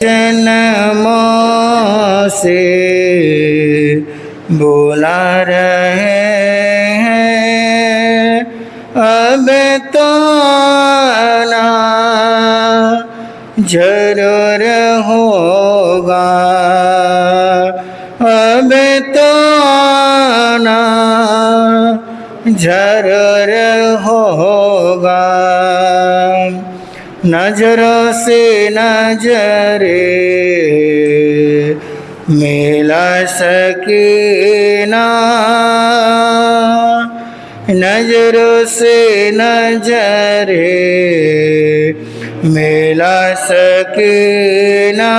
जन्मों से बुला रहे हैं, अब तो आना जरूर होगा, अब तो आना जरूर होगा। नजरों से नजरे मिला सकीना, नजरों से नजरे मिला सकीना।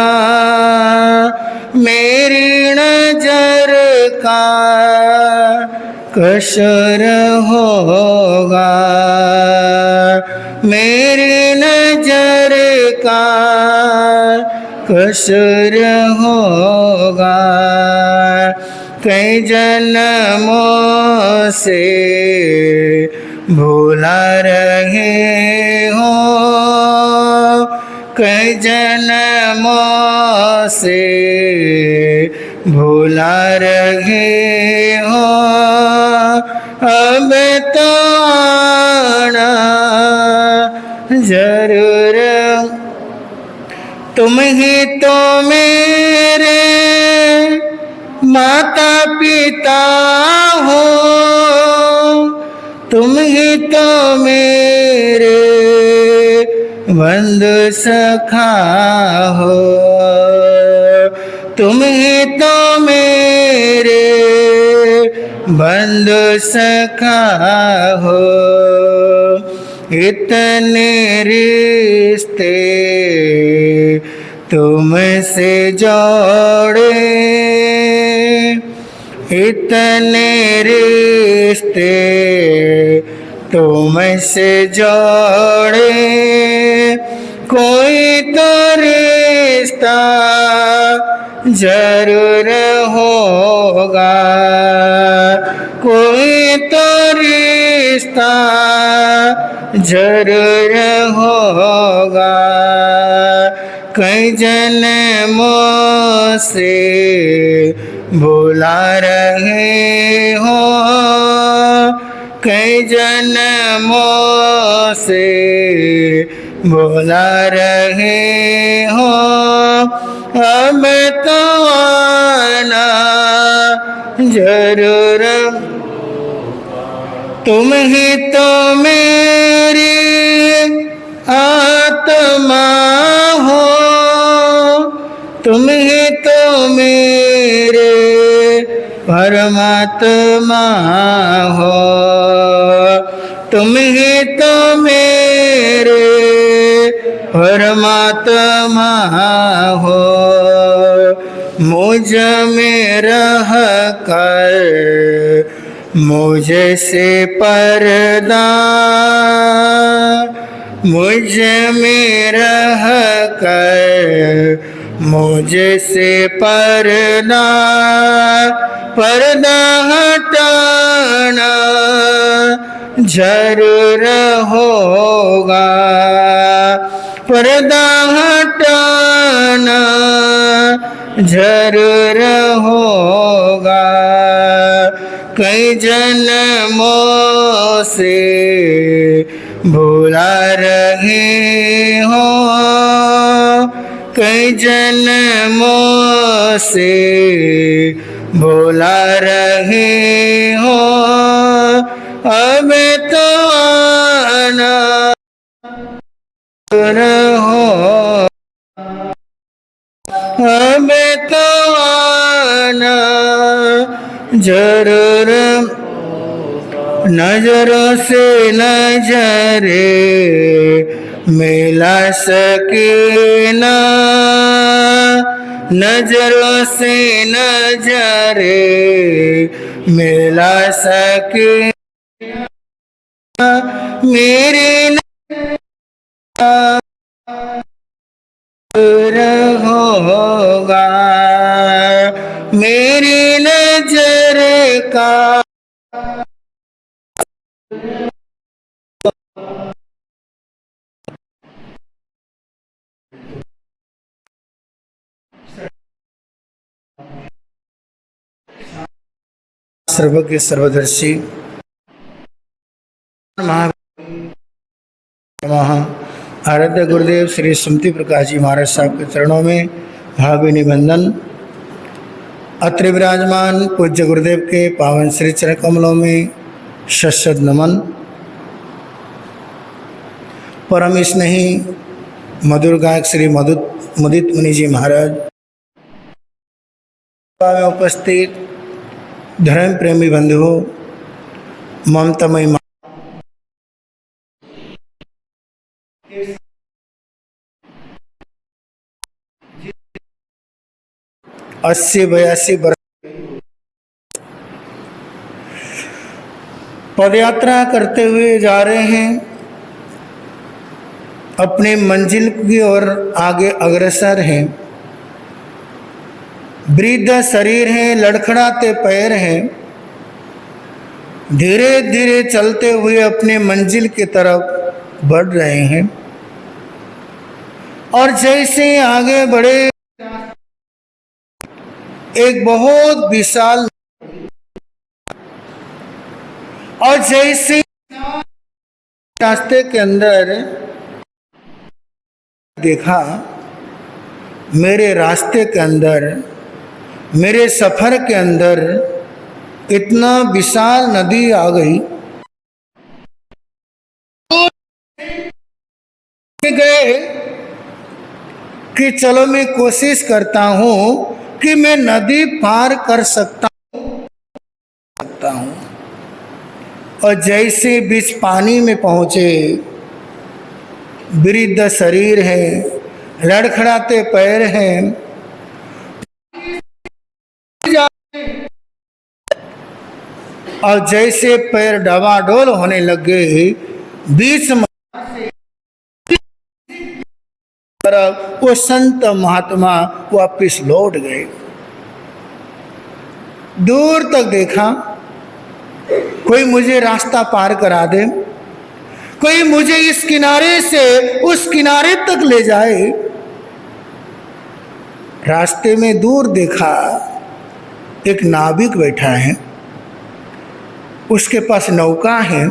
मेरी नजर का कसूर होगा, मेरी नजर का कसूर होगा। कई जन्मों से भुला रहे हो, कई जन्मों से भुला रहे हो, अब तो आना जरूर। तुम ही तो मेरे माता पिता हो, तुम ही तो मेरे बंधु सखा हो, तुम ही तो मेरे बंधु सखा हो। इतने रिश्ते तुमसे जोड़े, इतने रिश्ते तुमसे जोड़े, कोई तो रिश्ता जरूर होगा, कोई तो रिश्ता जरूर होगा। कई जन्मों से भुला रहे हो, कई जन्मों से भुला रहे हो, अब तो आना जरूर। तुम ही तो मेरी आत्मा हो, तुम ही तो मेरे परमात्मा हो, तुम ही तो मेरे परमात्मा हो। मुझ में रह कर मुझे से पर्दा, मुझ में रह कर मुझे से पर्दा, पर्दा हटाना जरूर होगा, पर्दा हटाना जरूर होगा। कई जन्मों से भुला रहे हो, कई जन्मों से भुला रहे हो, अब तो आना हो, अब तो आना जरूर। नजरों से नजरे मिला सकीना, नजरों से नजरे मिला सकीना। मेरी होगा, मेरी नजर का सर्वज्ञ सर्वदर्शी आराध्य गुरुदेव श्री सुमति प्रकाश जी महाराज साहब के चरणों में भावभीनी वंदन। अत्र विराजमान पूज्य गुरुदेव के पावन श्री चरण कमलों में शत नमन। परम स्नेही मधुर गायक श्री मुदित मुनि जी महाराज में उपस्थित धर्म प्रेमी बंधुओं, ममतामयी 80-82 वर्ष पदयात्रा करते हुए जा रहे हैं, अपने मंजिल की ओर आगे अग्रसर हैं। वृद्ध शरीर हैं, लड़खड़ाते पैर हैं, धीरे धीरे चलते हुए अपने मंजिल की तरफ बढ़ रहे हैं। और जैसे आगे बढ़े एक बहुत विशाल और जैसे रास्ते के अंदर देखा, मेरे रास्ते के अंदर, मेरे सफर के अंदर इतना विशाल नदी आ गई गए कि चलो मैं कोशिश करता हूं कि मैं नदी पार कर सकता हूं। और जैसे बीच पानी में पहुंचे, वृद्ध शरीर है, लड़खड़ाते पैर हैं, और जैसे पैर डबाडोल होने लगे, बीच में तरफ वो संत महात्मा वापिस लौट गए। दूर तक देखा, कोई मुझे रास्ता पार करा दे, कोई मुझे इस किनारे से उस किनारे तक ले जाए। रास्ते में दूर देखा, एक नाविक बैठा है, उसके पास नौका है।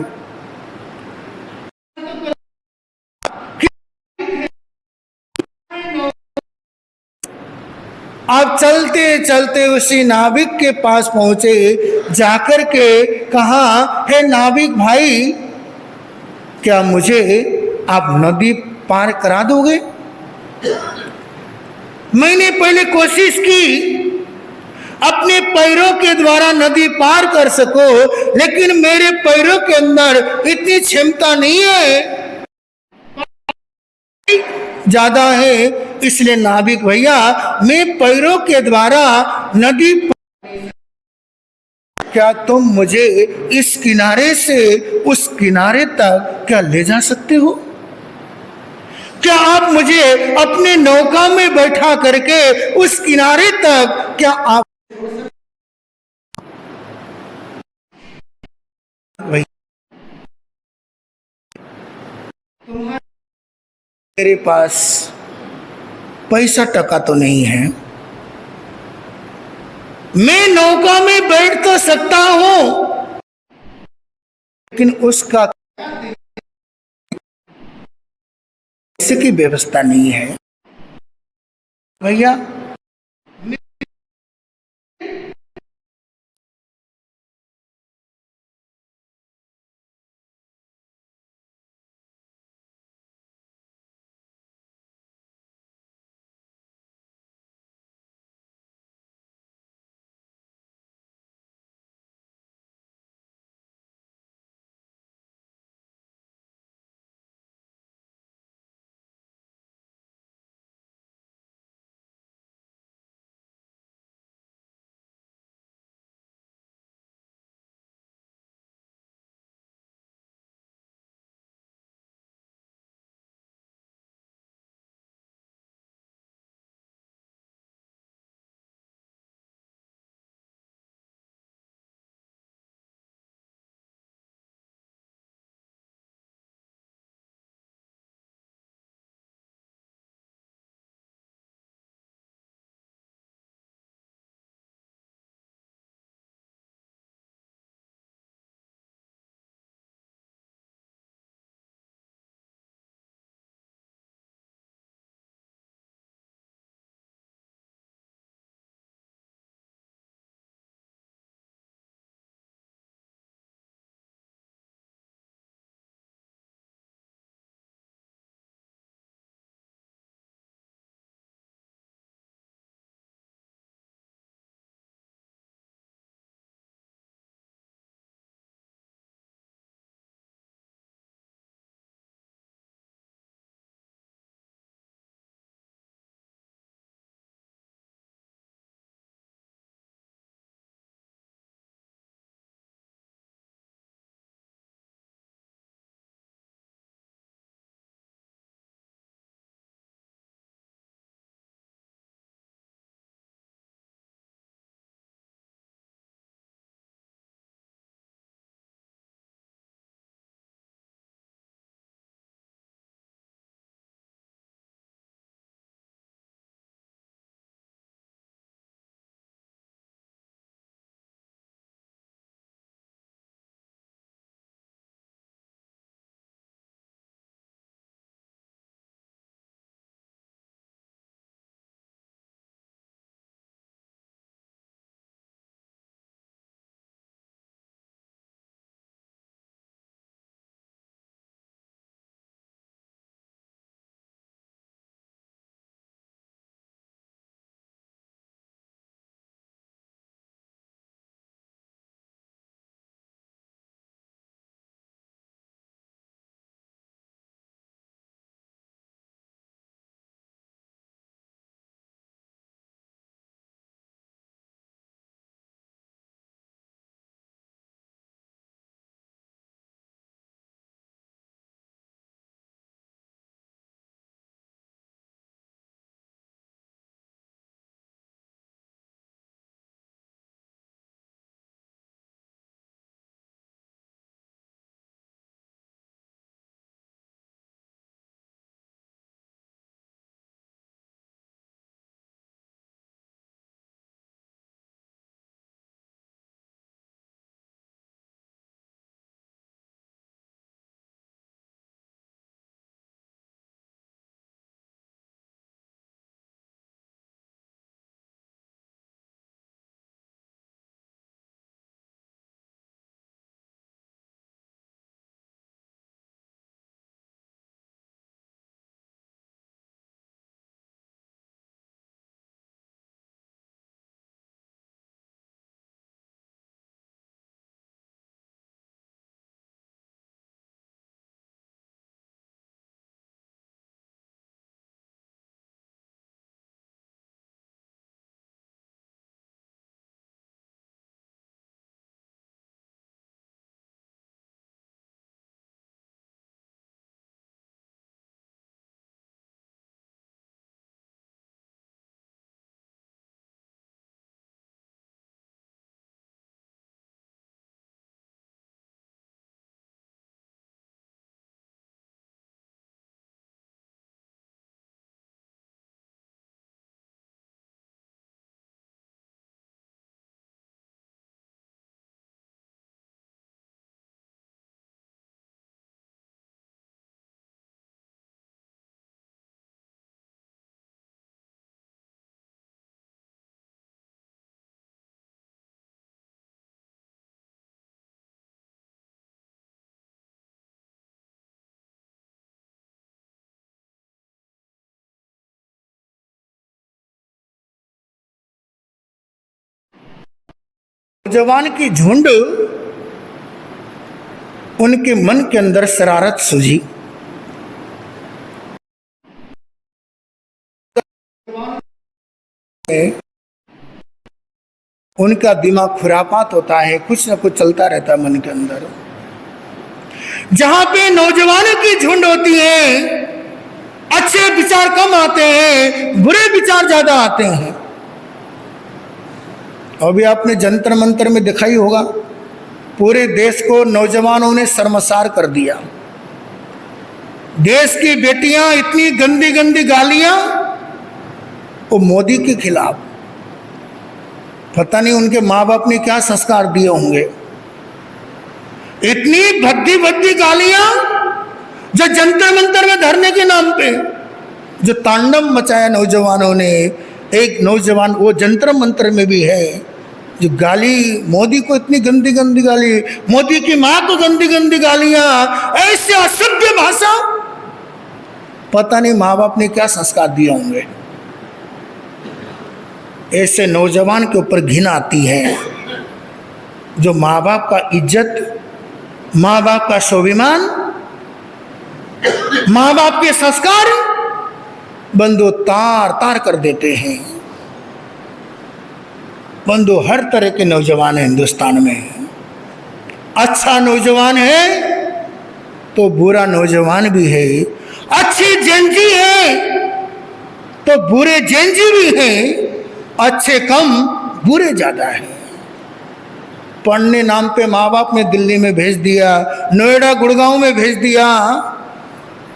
आप चलते चलते उसी नाविक के पास पहुंचे, जाकर के कहा, हे नाविक भाई, क्या मुझे आप नदी पार करा दोगे? मैंने पहले कोशिश की अपने पैरों के द्वारा नदी पार कर सको, लेकिन मेरे पैरों के अंदर इतनी क्षमता नहीं है, ज्यादा है। इसलिए नाविक भैया, मैं पैरों के द्वारा नदी, क्या तुम मुझे इस किनारे से उस किनारे तक क्या ले जा सकते हो? क्या आप मुझे अपने नौका में बैठा करके उस किनारे तक क्या आप मेरे पास पैसा टका तो नहीं है, मैं नौका में बैठ तो सकता हूं, लेकिन उसका पैसे की व्यवस्था नहीं है भैया। जवान की झुंड, उनके मन के अंदर शरारत सूझी। उनका दिमाग खुरापात होता है, कुछ ना कुछ चलता रहता है मन के अंदर। जहां पे नौजवानों की झुंड होती है, अच्छे विचार कम आते हैं, बुरे विचार ज्यादा आते हैं। अभी आपने जंतर मंतर में देखा ही होगा, पूरे देश को नौजवानों ने शर्मसार कर दिया। देश की बेटियां इतनी गंदी गंदी गालियां, वो मोदी के खिलाफ। पता नहीं उनके माँ बाप ने क्या संस्कार दिए होंगे। इतनी भद्दी भद्दी गालियां जो जंतर मंतर में धरने के नाम पे जो तांडव मचाया नौजवानों ने। एक नौजवान वो जंतर मंतर में भी है जो गाली, मोदी को इतनी गंदी गंदी गाली, मोदी की मां को गंदी गंदी गालियां, ऐसे असभ्य भाषा। पता नहीं माँ बाप ने क्या संस्कार दिए होंगे। ऐसे नौजवान के ऊपर घिन आती है जो माँ बाप का इज्जत, माँ बाप का स्वाभिमान, माँ बाप के संस्कार बंधु तार तार कर देते हैं। बंधु हर तरह के नौजवान हैं हिंदुस्तान में। अच्छा नौजवान है तो बुरा नौजवान भी है, अच्छी जेंजी है तो बुरे जेंजी भी है, अच्छे कम बुरे ज्यादा है। पढ़ने नाम पे माँ बाप ने दिल्ली में भेज दिया, नोएडा गुड़गांव में भेज दिया,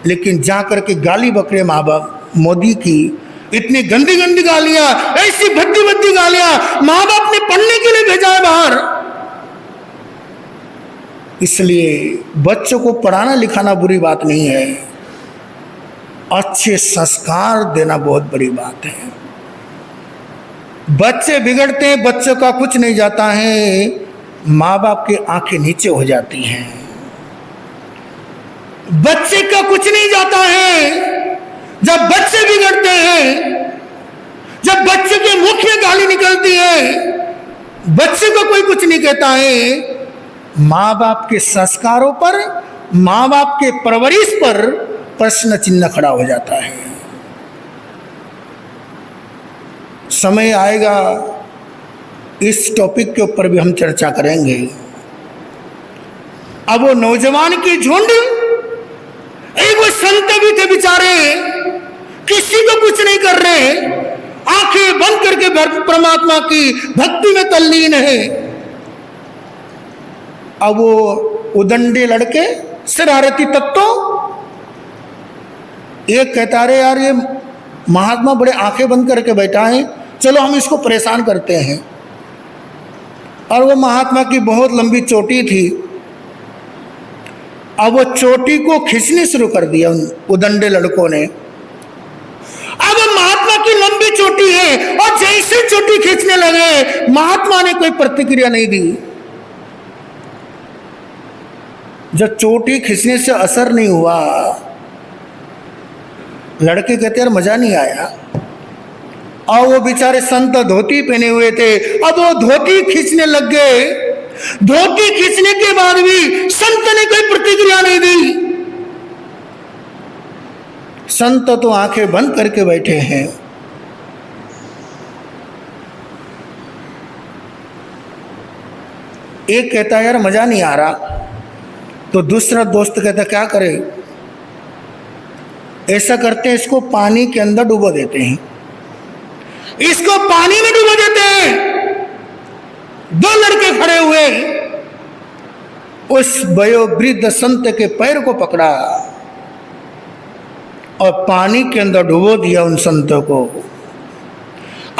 लेकिन जा करके गाली बकरे माँ बाप मोदी की, इतनी गंदी गंदी गालियां, ऐसी भद्दी भद्दी गालियां। माँ बाप ने पढ़ने के लिए भेजा है बाहर। इसलिए बच्चों को पढ़ाना लिखाना बुरी बात नहीं है, अच्छे संस्कार देना बहुत बड़ी बात है। बच्चे बिगड़ते हैं, बच्चों का कुछ नहीं जाता है, माँ बाप की आंखें नीचे हो जाती हैं। बच्चे का कुछ नहीं जाता है जब बच्चे बिगड़ते हैं, जब बच्चे के मुख में गाली निकलती है। बच्चे को कोई कुछ नहीं कहता है, माँ बाप के संस्कारों पर, माँ बाप के परवरिश पर प्रश्न चिन्ह खड़ा हो जाता है। समय आएगा इस टॉपिक के ऊपर भी हम चर्चा करेंगे। अब वो नौजवान की झुंड, एक वो संत भी थे बेचारे, किसी को कुछ नहीं कर रहे, आंखें बंद करके परमात्मा की भक्ति में तल्लीन है। अब वो उदंडे लड़के, शरारती तत्व, एक कहता रहे यार ये महात्मा बड़े आंखें बंद करके बैठा है, चलो हम इसको परेशान करते हैं। और वो महात्मा की बहुत लंबी चोटी थी। अब वो चोटी को खींचनी शुरू कर दिया उन उदंडे लड़कों ने। अब महात्मा की लंबी चोटी है और जैसे चोटी खींचने लगे, महात्मा ने कोई प्रतिक्रिया नहीं दी। जब चोटी खींचने से असर नहीं हुआ, लड़के कहते यार मजा नहीं आया। और वो बेचारे संत धोती पहने हुए थे, अब वो धोती खींचने लग गए। धोती खींचने के बाद भी संत ने कोई प्रतिक्रिया नहीं दी। संत तो आंखें बंद करके बैठे हैं। एक कहता है यार मजा नहीं आ रहा, तो दूसरा दोस्त कहता क्या करे, ऐसा करते हैं इसको पानी के अंदर डुबो देते हैं, इसको पानी में डुबो देते हैं। दो लड़के खड़े हुए, उस वयोवृद्ध संत के पैर को पकड़ा और पानी के अंदर डुबो दिया उन संतों को।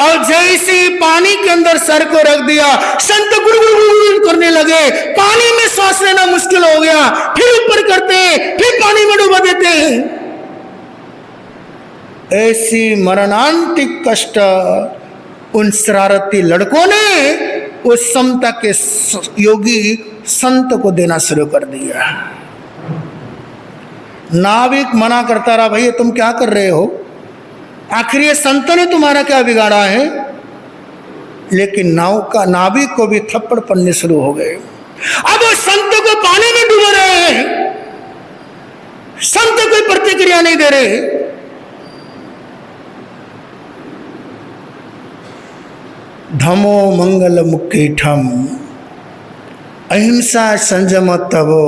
और जैसे ही पानी के अंदर सर को रख दिया, संत गुड़गुड़ करने लगे, पानी में सांस लेना मुश्किल हो गया। फिर ऊपर करते, फिर पानी में डुबो देते हैं। ऐसी मरणांतिक कष्ट उन शरारती लड़कों ने उस समता के योगी संत को देना शुरू कर दिया। नाविक मना करता रहा, भैया तुम क्या कर रहे हो, आखिर ये संत ने तुम्हारा क्या बिगाड़ा है। लेकिन नाविक को भी थप्पड़ पड़ने शुरू हो गए। अब वो संत को पानी में डूब रहे हैं, संत कोई प्रतिक्रिया नहीं दे रहे। धमो मंगल मुक्कीठम अहिंसा संयम तवो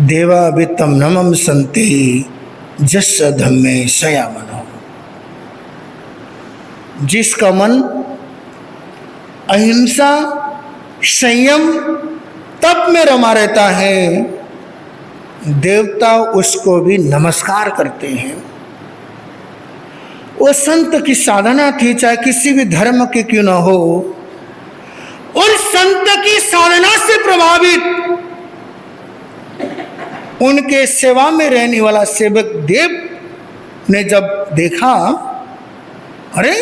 देवा वित्तम नमम संति जस धम्मे सयामनो। जिसका मन अहिंसा संयम तप में रमा रहता है, देवता उसको भी नमस्कार करते हैं। वो संत की साधना थी, चाहे किसी भी धर्म की क्यों न हो, उन संत की साधना से प्रभावित उनके सेवा में रहने वाला सेवक देव ने जब देखा, अरे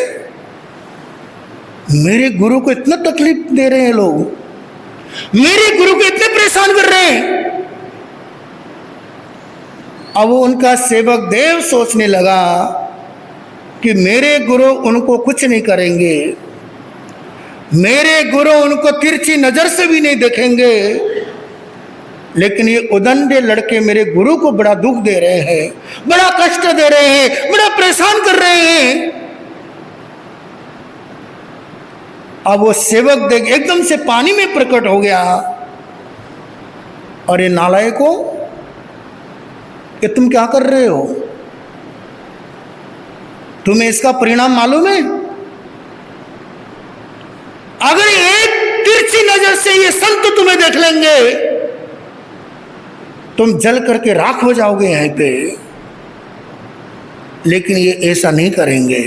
मेरे गुरु को इतना तकलीफ दे रहे हैं लोग, मेरे गुरु को इतने परेशान कर रहे हैं। अब उनका सेवक देव सोचने लगा कि मेरे गुरु उनको कुछ नहीं करेंगे, मेरे गुरु उनको तिरछी नजर से भी नहीं देखेंगे, लेकिन ये उदंडे लड़के मेरे गुरु को बड़ा दुख दे रहे हैं, बड़ा कष्ट दे रहे हैं, बड़ा परेशान कर रहे हैं। अब वो सेवक देख एकदम से पानी में प्रकट हो गया। और ये नालायकों, कि तुम क्या कर रहे हो? तुम्हें इसका परिणाम मालूम है? अगर एक तिरछी नजर से ये संत तुम्हें देख लेंगे, तुम जल करके राख हो जाओगे यहीं पे। लेकिन ये ऐसा नहीं करेंगे।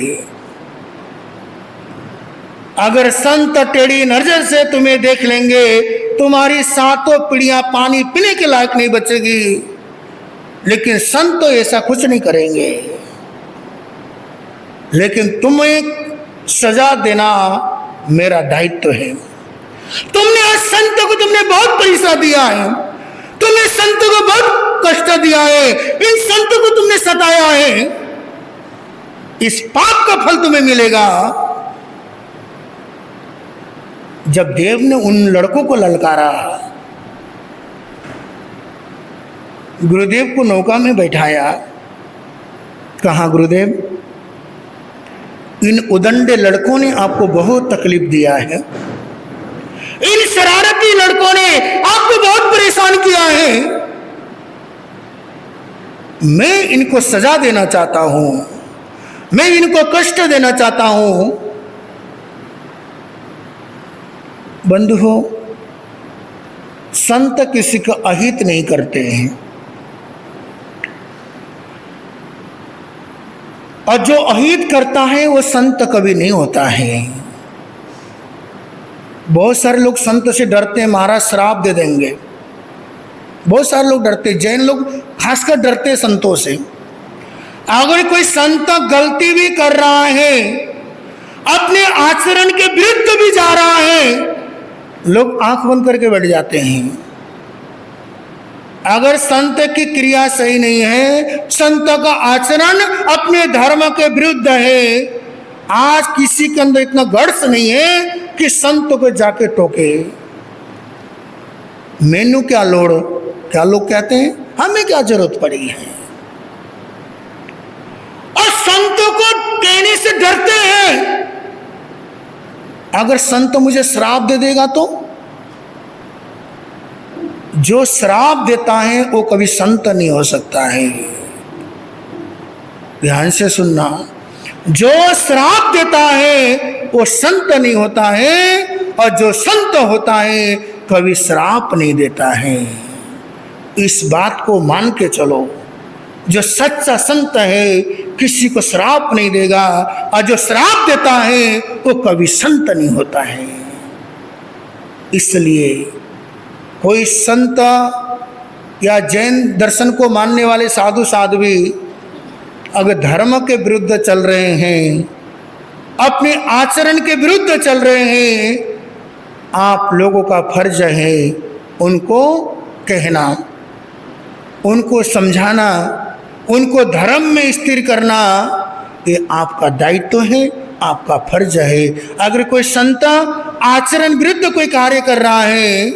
अगर संत टेढ़ी नजर से तुम्हें देख लेंगे, तुम्हारी सातों पीढ़ियां पानी पीने के लायक नहीं बचेगी। लेकिन संत तो ऐसा कुछ नहीं करेंगे। लेकिन तुम्हें सजा देना मेरा दायित्व है। तुमने आज संत को तुमने बहुत परेशान दिया है, तुमने संत को बहुत कष्ट दिया है, इन संत को तुमने सताया है, इस पाप का फल तुम्हें मिलेगा। जब देव ने उन लड़कों को ललकारा, गुरुदेव को नौका में बैठाया, कहा गुरुदेव, इन उदंडे लड़कों ने आपको बहुत तकलीफ दिया है, इन शरारती लड़कों ने आपको बहुत परेशान किया है। मैं इनको सजा देना चाहता हूं, मैं इनको कष्ट देना चाहता हूं। बंधुओं, संत किसी का अहित नहीं करते हैं, और जो अहित करता है वो संत कभी नहीं होता है। बहुत सारे लोग संत से डरते हैं, महाराज श्राप दे देंगे। बहुत सारे लोग डरते, जैन लोग खासकर डरते संतों से। अगर कोई संत गलती भी कर रहा है, अपने आचरण के विरुद्ध भी जा रहा है, लोग आंख बंद करके बैठ जाते हैं। अगर संत की क्रिया सही नहीं है, संत का आचरण अपने धर्म के विरुद्ध है, आज किसी के अंदर इतना गट्स नहीं है कि संत को जाके टोके। मैनू क्या लोड़, क्या लोग कहते हैं, हमें क्या जरूरत पड़ी है। और संतों को कहने से डरते हैं। अगर संत मुझे श्राप दे देगा तो, जो श्राप देता है वो कभी संत नहीं हो सकता है। ध्यान से सुनना, जो श्राप देता है वो संत नहीं होता है, और जो संत होता है कभी श्राप नहीं देता है। इस बात को मान के चलो। जो सच्चा संत है किसी को श्राप नहीं देगा, और जो श्राप देता है वो कभी संत नहीं होता है। इसलिए कोई संत या जैन दर्शन को मानने वाले साधु साध्वी अगर धर्म के विरुद्ध चल रहे हैं, अपने आचरण के विरुद्ध चल रहे हैं, आप लोगों का फर्ज है उनको कहना, उनको समझाना, उनको धर्म में स्थिर करना। ये आपका दायित्व है, आपका फर्ज है। अगर कोई संत आचरण विरुद्ध कोई कार्य कर रहा है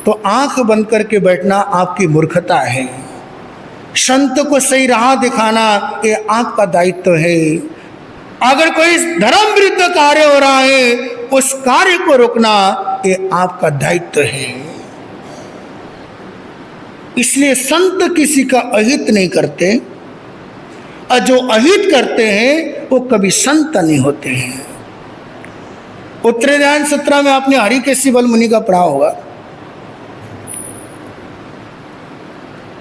तो आंख बंद करके बैठना आपकी मूर्खता है। संत को सही राह दिखाना ये आपका दायित्व है। अगर कोई धर्म विरुद्ध कार्य हो रहा है उस कार्य को रोकना ये आपका दायित्व है। इसलिए संत किसी का अहित नहीं करते और जो अहित करते हैं वो कभी संत नहीं होते हैं। उत्तरायण सूत्र में आपने हरिकेशी मुनि का पढ़ा होगा।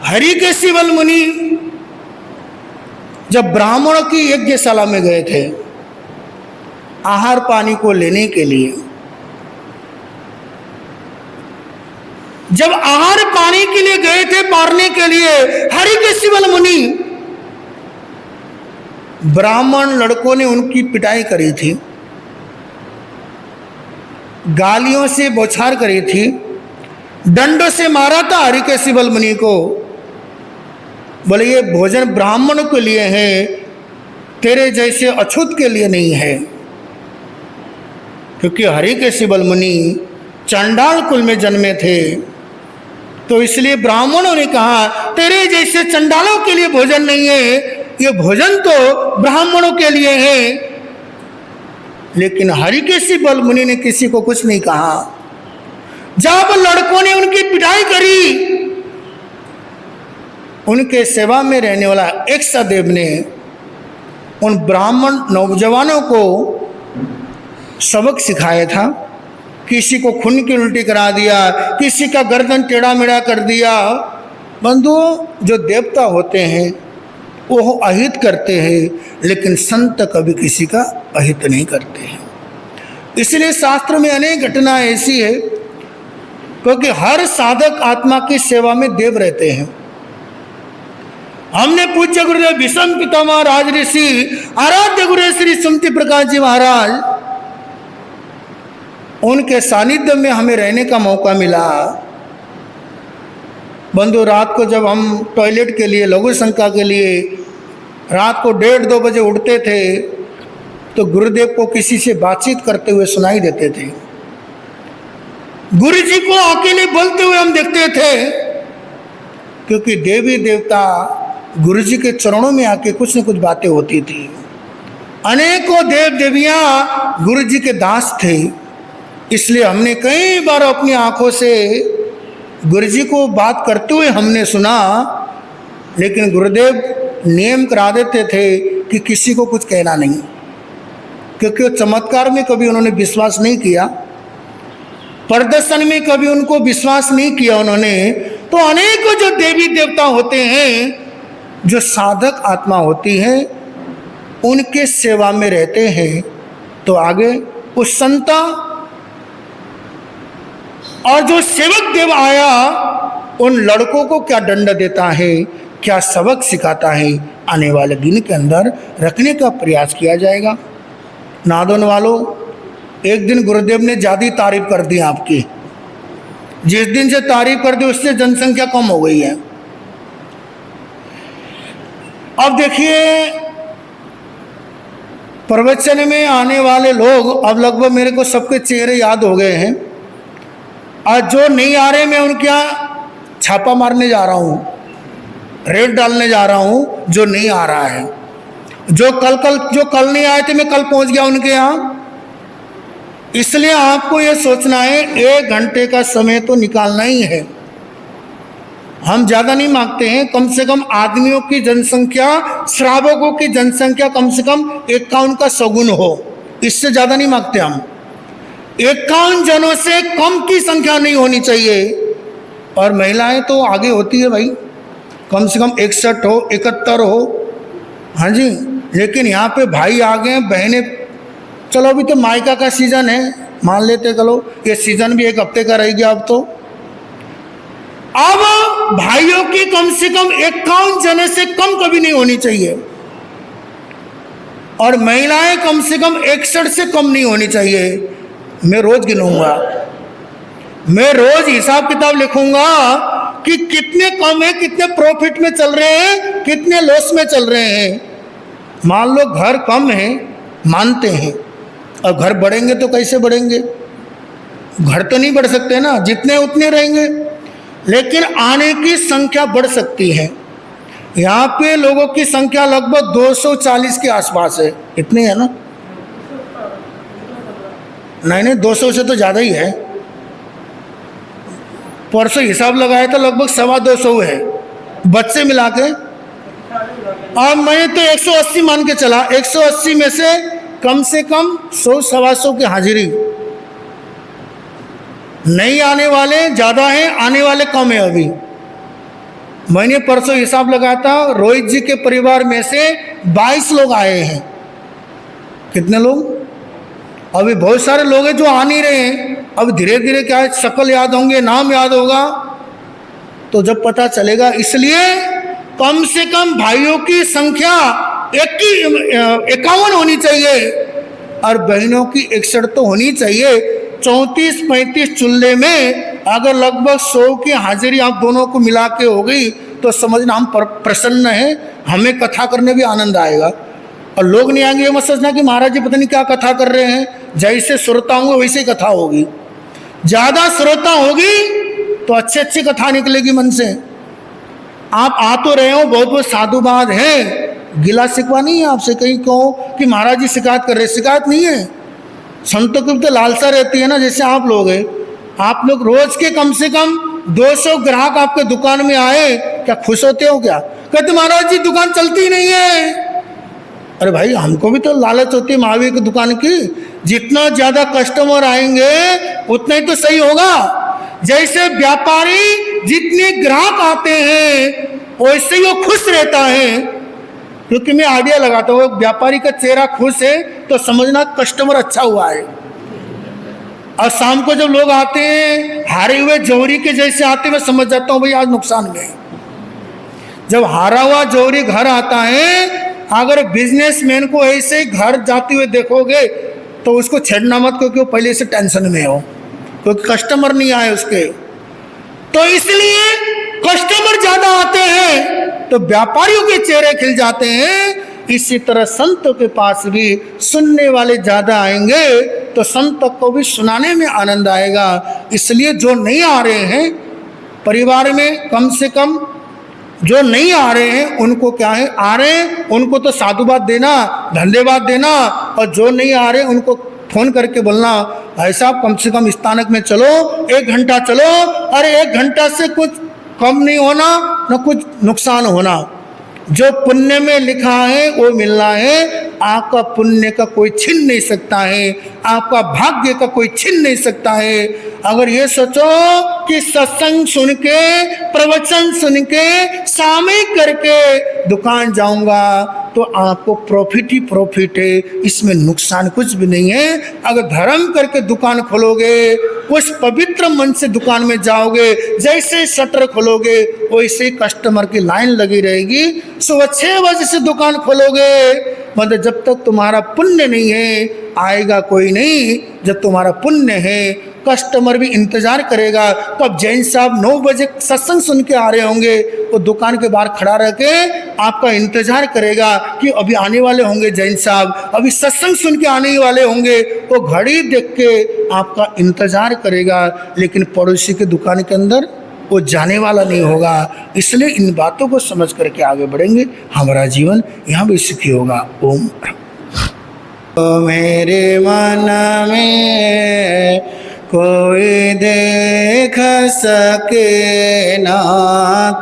हरिकेशी मुनि जब ब्राह्मणों की यज्ञशाला में गए थे आहार पानी को लेने के लिए, जब आहार पानी के लिए गए थे पारने के लिए, हरिकेशी मुनि ब्राह्मण लड़कों ने उनकी पिटाई करी थी, गालियों से बौछार करी थी, डंडों से मारा था हरिकेशी मुनि को। बोले ये भोजन ब्राह्मण के लिए है, तेरे जैसे अछूत के लिए नहीं है। क्योंकि हरिकेशी मुनि चंडाल कुल में जन्मे थे तो इसलिए ब्राह्मणों ने कहा तेरे जैसे चंडालों के लिए भोजन नहीं है, ये भोजन तो ब्राह्मणों के लिए है। लेकिन हरिकेशी मुनि ने किसी को कुछ नहीं कहा। जब लड़कों ने उनकी पिटाई करी, उनके सेवा में रहने वाला एक सदेव ने उन ब्राह्मण नौजवानों को सबक सिखाया था। किसी को खून की उल्टी करा दिया, किसी का गर्दन टेढ़ा मेढ़ा कर दिया। बंधुओं, जो देवता होते हैं वो अहित करते हैं, लेकिन संत कभी किसी का अहित नहीं करते हैं। इसलिए शास्त्र में अनेक घटना ऐसी है, क्योंकि हर साधक आत्मा की सेवा में देव रहते हैं। हमने पूज्य गुरुदेव भीष्म पितामह राज ऋषि आराध्य गुरु श्री सुमति प्रकाश जी महाराज, उनके सानिध्य में हमें रहने का मौका मिला। बंधु, रात को जब हम टॉयलेट के लिए, लघु शंका के लिए रात को 1:30-2 बजे उठते थे तो गुरुदेव को किसी से बातचीत करते हुए सुनाई देते थे। गुरु जी को अकेले बोलते हुए हम देखते थे, क्योंकि देवी देवता गुरु जी के चरणों में आके कुछ न कुछ बातें होती थी। अनेकों देव देवियां गुरु जी के दास थे। इसलिए हमने कई बार अपनी आंखों से गुरु जी को बात करते हुए हमने सुना, लेकिन गुरुदेव नियम करा देते थे कि किसी को कुछ कहना नहीं, क्योंकि वो चमत्कार में कभी उन्होंने विश्वास नहीं किया, प्रदर्शन में कभी उनको विश्वास नहीं किया उन्होंने। तो अनेकों जो देवी देवता होते हैं, जो साधक आत्मा होती हैं, उनके सेवा में रहते हैं। तो आगे उस संता और जो सेवक देव आया, उन लड़कों को क्या दंड देता है, क्या सबक सिखाता है, आने वाले दिन के अंदर रखने का प्रयास किया जाएगा। नादोन वालों, एक दिन गुरुदेव ने ज़्यादा तारीफ कर दी आपकी। जिस दिन से तारीफ कर दी उससे जनसंख्या कम हो गई है। अब देखिए, प्रवचन में आने वाले लोग अब लगभग मेरे को सबके चेहरे याद हो गए हैं, और जो नहीं आ रहे मैं उनके यहाँ छापा मारने जा रहा हूँ, रेड डालने जा रहा हूँ। जो नहीं आ रहा है, जो कल नहीं आए थे, मैं कल पहुँच गया उनके यहाँ। इसलिए आपको ये सोचना है 1 घंटे का समय तो निकालना ही है। हम ज़्यादा नहीं मांगते हैं, कम से कम आदमियों की जनसंख्या, श्रावकों की जनसंख्या कम से कम 51 का सगुन हो, इससे ज़्यादा नहीं मांगते हम। 51 जनों से कम की संख्या नहीं होनी चाहिए। और महिलाएं तो आगे होती है भाई, कम से कम 61 हो, 71 हो। हाँ जी, लेकिन यहाँ पे भाई आ गए, बहनें, चलो अभी तो मायका का सीज़न है, मान लेते चलो ये सीज़न भी 1 हफ्ते का रह गया अब तो। अब भाइयों की कम से कम 51 जने से कम कभी नहीं होनी चाहिए, और महिलाएं कम से कम 61 से कम नहीं होनी चाहिए। मैं रोज गिनूंगा, मैं रोज हिसाब किताब लिखूंगा कि कितने कम है, कितने प्रॉफिट में चल रहे हैं, कितने लॉस में चल रहे हैं। मान लो घर कम है मानते हैं। और घर बढ़ेंगे तो कैसे बढ़ेंगे? घर तो नहीं बढ़ सकते ना, जितने उतने रहेंगे, लेकिन आने की संख्या बढ़ सकती है। यहाँ पे लोगों की संख्या लगभग 240 के आसपास है, इतनी है ना? नहीं, 200 से तो ज़्यादा ही है। परसों हिसाब लगाया था लगभग 225 है बच्चे मिला के। अब मैंने तो 180 मान के चला, 180 में से कम 100-125 की हाजिरी। नहीं आने वाले ज़्यादा हैं, आने वाले कम है। अभी मैंने परसों हिसाब लगाया था, रोहित जी के परिवार में से 22 लोग आए हैं। कितने लोग? अभी बहुत सारे लोग हैं जो आ नहीं रहे हैं। अब धीरे धीरे क्या है, शक्ल याद होंगे, नाम याद होगा, तो जब पता चलेगा। इसलिए कम से कम भाइयों की संख्या 51 होनी चाहिए और बहनों की 61 तो होनी चाहिए। 34-35 चूल्हे में अगर लगभग 100 की हाजिरी आप दोनों को मिला के हो गई तो समझना हम प्रसन्न हैं, हमें कथा करने भी आनंद आएगा। और लोग नहीं आएंगे ये मत सोचना कि महाराज जी पता नहीं क्या कथा कर रहे हैं। जैसे श्रोता होंगे वैसे ही कथा होगी। ज़्यादा श्रोता होगी तो अच्छी कथा निकलेगी मन से। आप आ तो रहे हो, बहुत बहुत साधुवाद है, गिला शिकवा नहीं है आपसे। कहीं कहो कि महाराज जी शिकायत कर रहे, शिकायत नहीं है। संतों की तो लालसा रहती है ना, जैसे आप लोग हैं। आप लोग रोज के कम से कम 200 ग्राहक आपके दुकान में आए, क्या खुश होते हो? क्या कहते महाराज जी दुकान चलती ही नहीं है। अरे भाई, हमको भी तो लालच होती है महावीर की दुकान की। जितना ज्यादा कस्टमर आएंगे उतना ही तो सही होगा। जैसे व्यापारी जितने ग्राहक आते हैं वैसे ही वो खुश रहता है। क्योंकि मैं आइडिया लगाता हूँ, व्यापारी का चेहरा खुश है तो समझना कस्टमर अच्छा हुआ है। और शाम को जब लोग आते हैं हारे हुए जौहरी के जैसे आते, मैं समझ जाता हूँ भाई आज नुकसान में। जब हारा हुआ जौहरी घर आता है, अगर बिजनेसमैन को ऐसे घर जाते हुए देखोगे तो उसको छेड़ना मत, क्योंकि वो पहले से टेंशन में हो, क्योंकि कस्टमर नहीं आए उसके। तो इसलिए कस्टमर ज्यादा आते हैं तो व्यापारियों के चेहरे खिल जाते हैं। इसी तरह संतों के पास भी सुनने वाले ज्यादा आएंगे तो संत को भी सुनाने में आनंद आएगा। इसलिए जो नहीं आ रहे हैं परिवार में, कम से कम जो नहीं आ रहे हैं उनको क्या है, आ रहे हैं उनको तो साधुवाद देना, धन्यवाद देना। और जो नहीं आ रहे उनको फोन करके बोलना, भाई साहब कम से कम स्थानक में चलो, 1 घंटा चलो। अरे 1 घंटा से कुछ कम नहीं होना, न कुछ नुकसान होना। जो पुण्य में लिखा है वो मिलना है। आपका पुण्य का कोई छीन नहीं सकता है, आपका भाग्य का कोई छीन नहीं सकता है। अगर ये सोचो कि सत्संग सुन के, प्रवचन सुन के, सामयिक करके दुकान जाऊंगा तो आपको प्रॉफिट ही प्रॉफिट है, इसमें नुकसान कुछ भी नहीं है। अगर धर्म करके दुकान खोलोगे, उस पवित्र मन से दुकान में जाओगे, जैसे शटर खोलोगे वैसे ही कस्टमर की लाइन लगी रहेगी। सुबह 6 बजे से दुकान खोलोगे, मतलब जब तक तुम्हारा पुण्य नहीं है आएगा कोई नहीं। जब तुम्हारा पुण्य है कस्टमर भी इंतजार करेगा। तो अब जैन साहब 9 बजे सत्संग सुन के आ रहे होंगे, वो दुकान के बाहर खड़ा रह के आपका इंतजार करेगा कि अभी आने वाले होंगे जैन साहब, अभी सत्संग सुन के आने ही वाले होंगे। वो घड़ी देख के आपका इंतजार करेगा, लेकिन पड़ोसी के दुकान के अंदर वो जाने वाला नहीं होगा। इसलिए इन बातों को समझ करके आगे बढ़ेंगे, हमारा जीवन यहाँ भी सुखी होगा। ओम। तो मेरे मन में कोई देख सके ना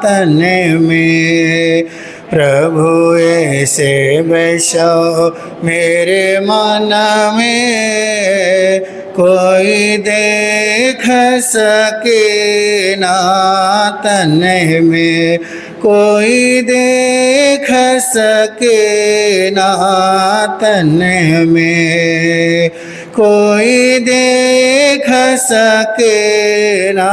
तन में, प्रभु ऐसे बैसो मेरे मन में, कोई देख सके ना तन में, कोई देख सके ना तन में, कोई देख सके ना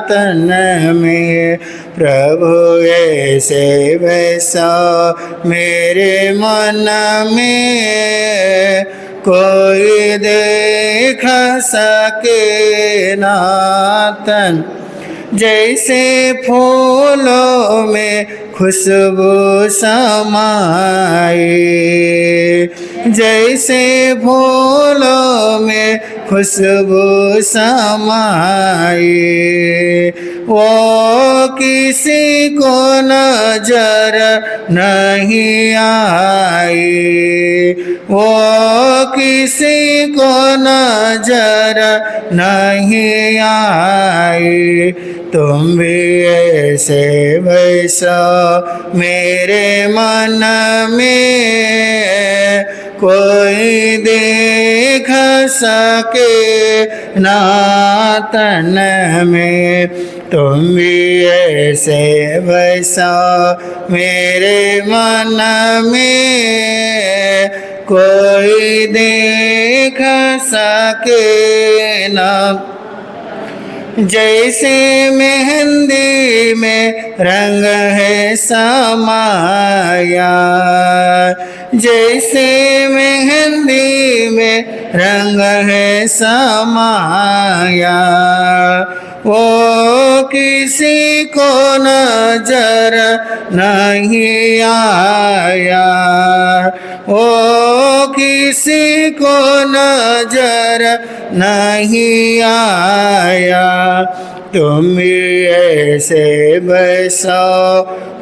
तन में, प्रभु ऐसे वैसा मेरे मन में, कोई देख सके ना तन। जैसे फूलों में खुशबू समाए, जैसे फूलों में खुशबू समाए, वो किसी को नजर नहीं आए, वो किसी को नजर नहीं आए। तुम भी ऐसे वैसा मेरे मन में कोई देख सके ना तन में। तुम भी ऐसे वैसा मेरे मन में कोई देख सके ना। जैसे मेहंदी में रंग है समाया, जैसे मेहंदी में रंग है समाया, वो किसी को नजर नहीं आया, वो किसी को नजर नहीं आया। तुम भी ऐसे बसो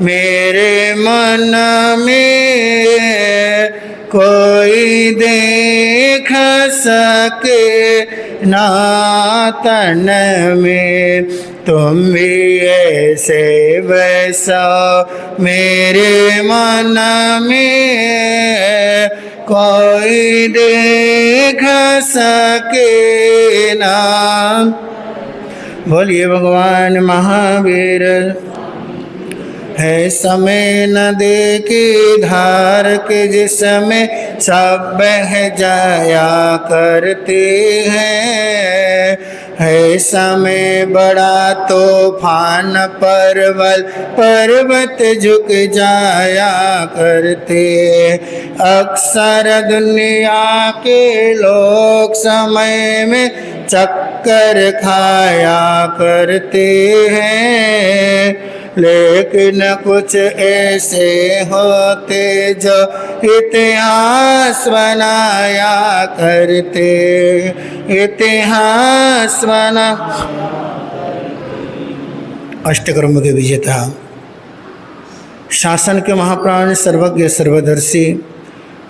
मेरे मन में कोई देख सके ना तन में। तुम भी ऐसे बसो मेरे मन में कोई देख सके ना। बोलिए भगवान महावीर। है समय नदी की धार के जिसमें सब बह जाया करते हैं, है समय बड़ा तूफान परवल पर्वत झुक जाया करते। अक्सर दुनिया के लोग समय में चक्कर खाया करते हैं, लेकिन कुछ ऐसे होते जो इतिहास बनाया करते, इतिहास बना। अष्टकर्म के विजेता, शासन के महाप्राण, सर्वज्ञ सर्वदर्शी,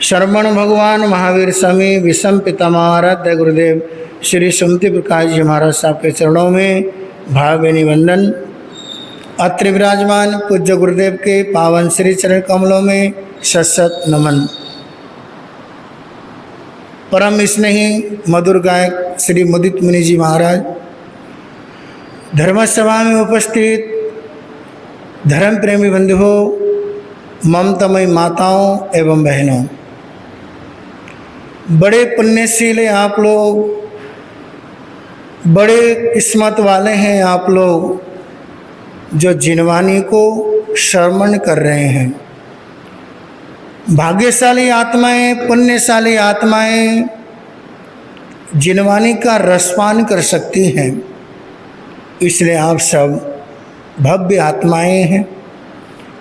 शरवण भगवान महावीर स्वामी विषम पितामह आराध्य गुरुदेव श्री सुमति प्रकाश जी महाराज साहब के चरणों में भावभीनी वंदन। अत्र विराजमान पूज्य गुरुदेव के पावन श्री चरण कमलों में सत नमन। परम स्नेही मधुर गायक श्री मुदित मुनि जी महाराज, धर्मसभा में उपस्थित धर्म प्रेमी बंधुओं, ममतामयी माताओं एवं बहनों, बड़े पुण्यशील आप लोग, बड़े किस्मत वाले हैं आप लोग जो जिनवाणी को श्रवण कर रहे हैं। भाग्यशाली आत्माएं, पुण्यशाली आत्माएं जिनवाणी का रसपान कर सकती हैं, इसलिए आप सब भव्य आत्माएं हैं,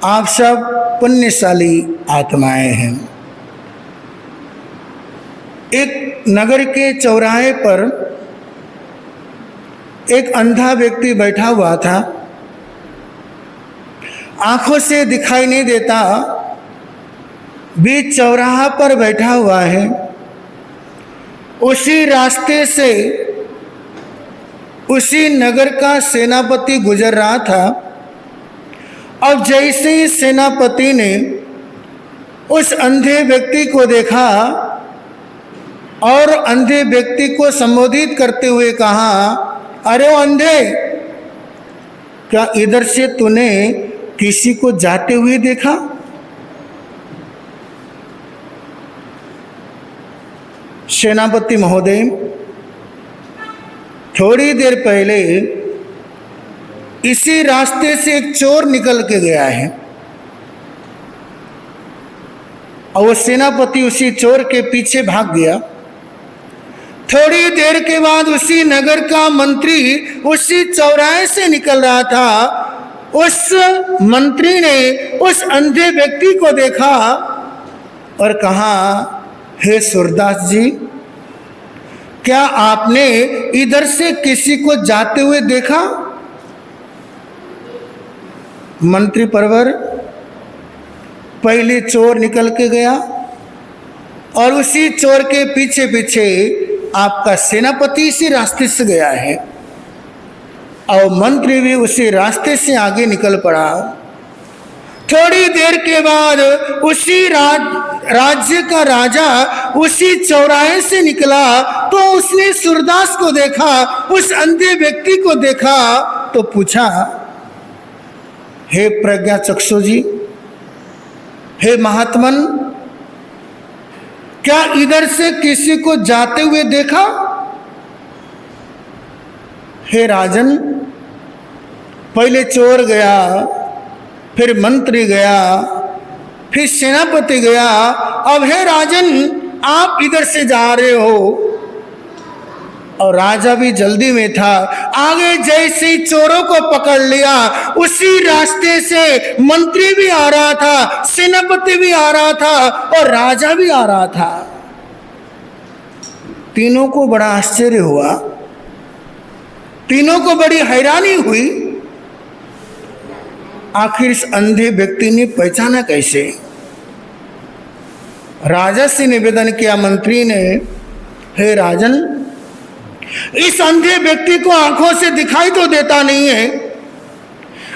आप सब पुण्यशाली आत्माएं हैं। एक नगर के चौराहे पर एक अंधा व्यक्ति बैठा हुआ था, आंखों से दिखाई नहीं देता, बीच चौराहा पर बैठा हुआ है। उसी रास्ते से उसी नगर का सेनापति गुजर रहा था। अब जैसे ही सेनापति ने उस अंधे व्यक्ति को देखा और अंधे व्यक्ति को संबोधित करते हुए कहा, अरे ओ अंधे, क्या इधर से तूने किसी को जाते हुए देखा? सेनापति महोदय, थोड़ी देर पहले इसी रास्ते से एक चोर निकल के गया है और वो सेनापति उसी चोर के पीछे भाग गया। थोड़ी देर के बाद उसी नगर का मंत्री उसी चौराहे से निकल रहा था उस मंत्री ने उस अंधे व्यक्ति को देखा और कहा, हे सूरदास जी, क्या आपने इधर से किसी को जाते हुए देखा? मंत्री परवर पहले चोर निकल के गया और उसी चोर के पीछे पीछे आपका सेनापति इसी रास्ते से गया है और मंत्री भी उसी रास्ते से आगे निकल पड़ा। थोड़ी देर के बाद उसी राज्य का राजा उसी चौराहे से निकला तो उसने सूरदास को देखा, उस अंधे व्यक्ति को देखा तो पूछा, हे प्रज्ञा चक्षु जी, हे महात्मन, क्या इधर से किसी को जाते हुए देखा? हे राजन, पहले चोर गया, फिर मंत्री गया, फिर सेनापति गया, अब हे राजन आप इधर से जा रहे हो। और राजा भी जल्दी में था, आगे जैसे ही चोरों को पकड़ लिया उसी रास्ते से मंत्री भी आ रहा था, सेनापति भी आ रहा था और राजा भी आ रहा था। तीनों को बड़ा आश्चर्य हुआ, तीनों को बड़ी हैरानी हुई, आखिर इस अंधे व्यक्ति ने पहचाना कैसे? राजा से निवेदन किया मंत्री ने, हे राजन, इस अंधे व्यक्ति को आंखों से दिखाई तो देता नहीं है,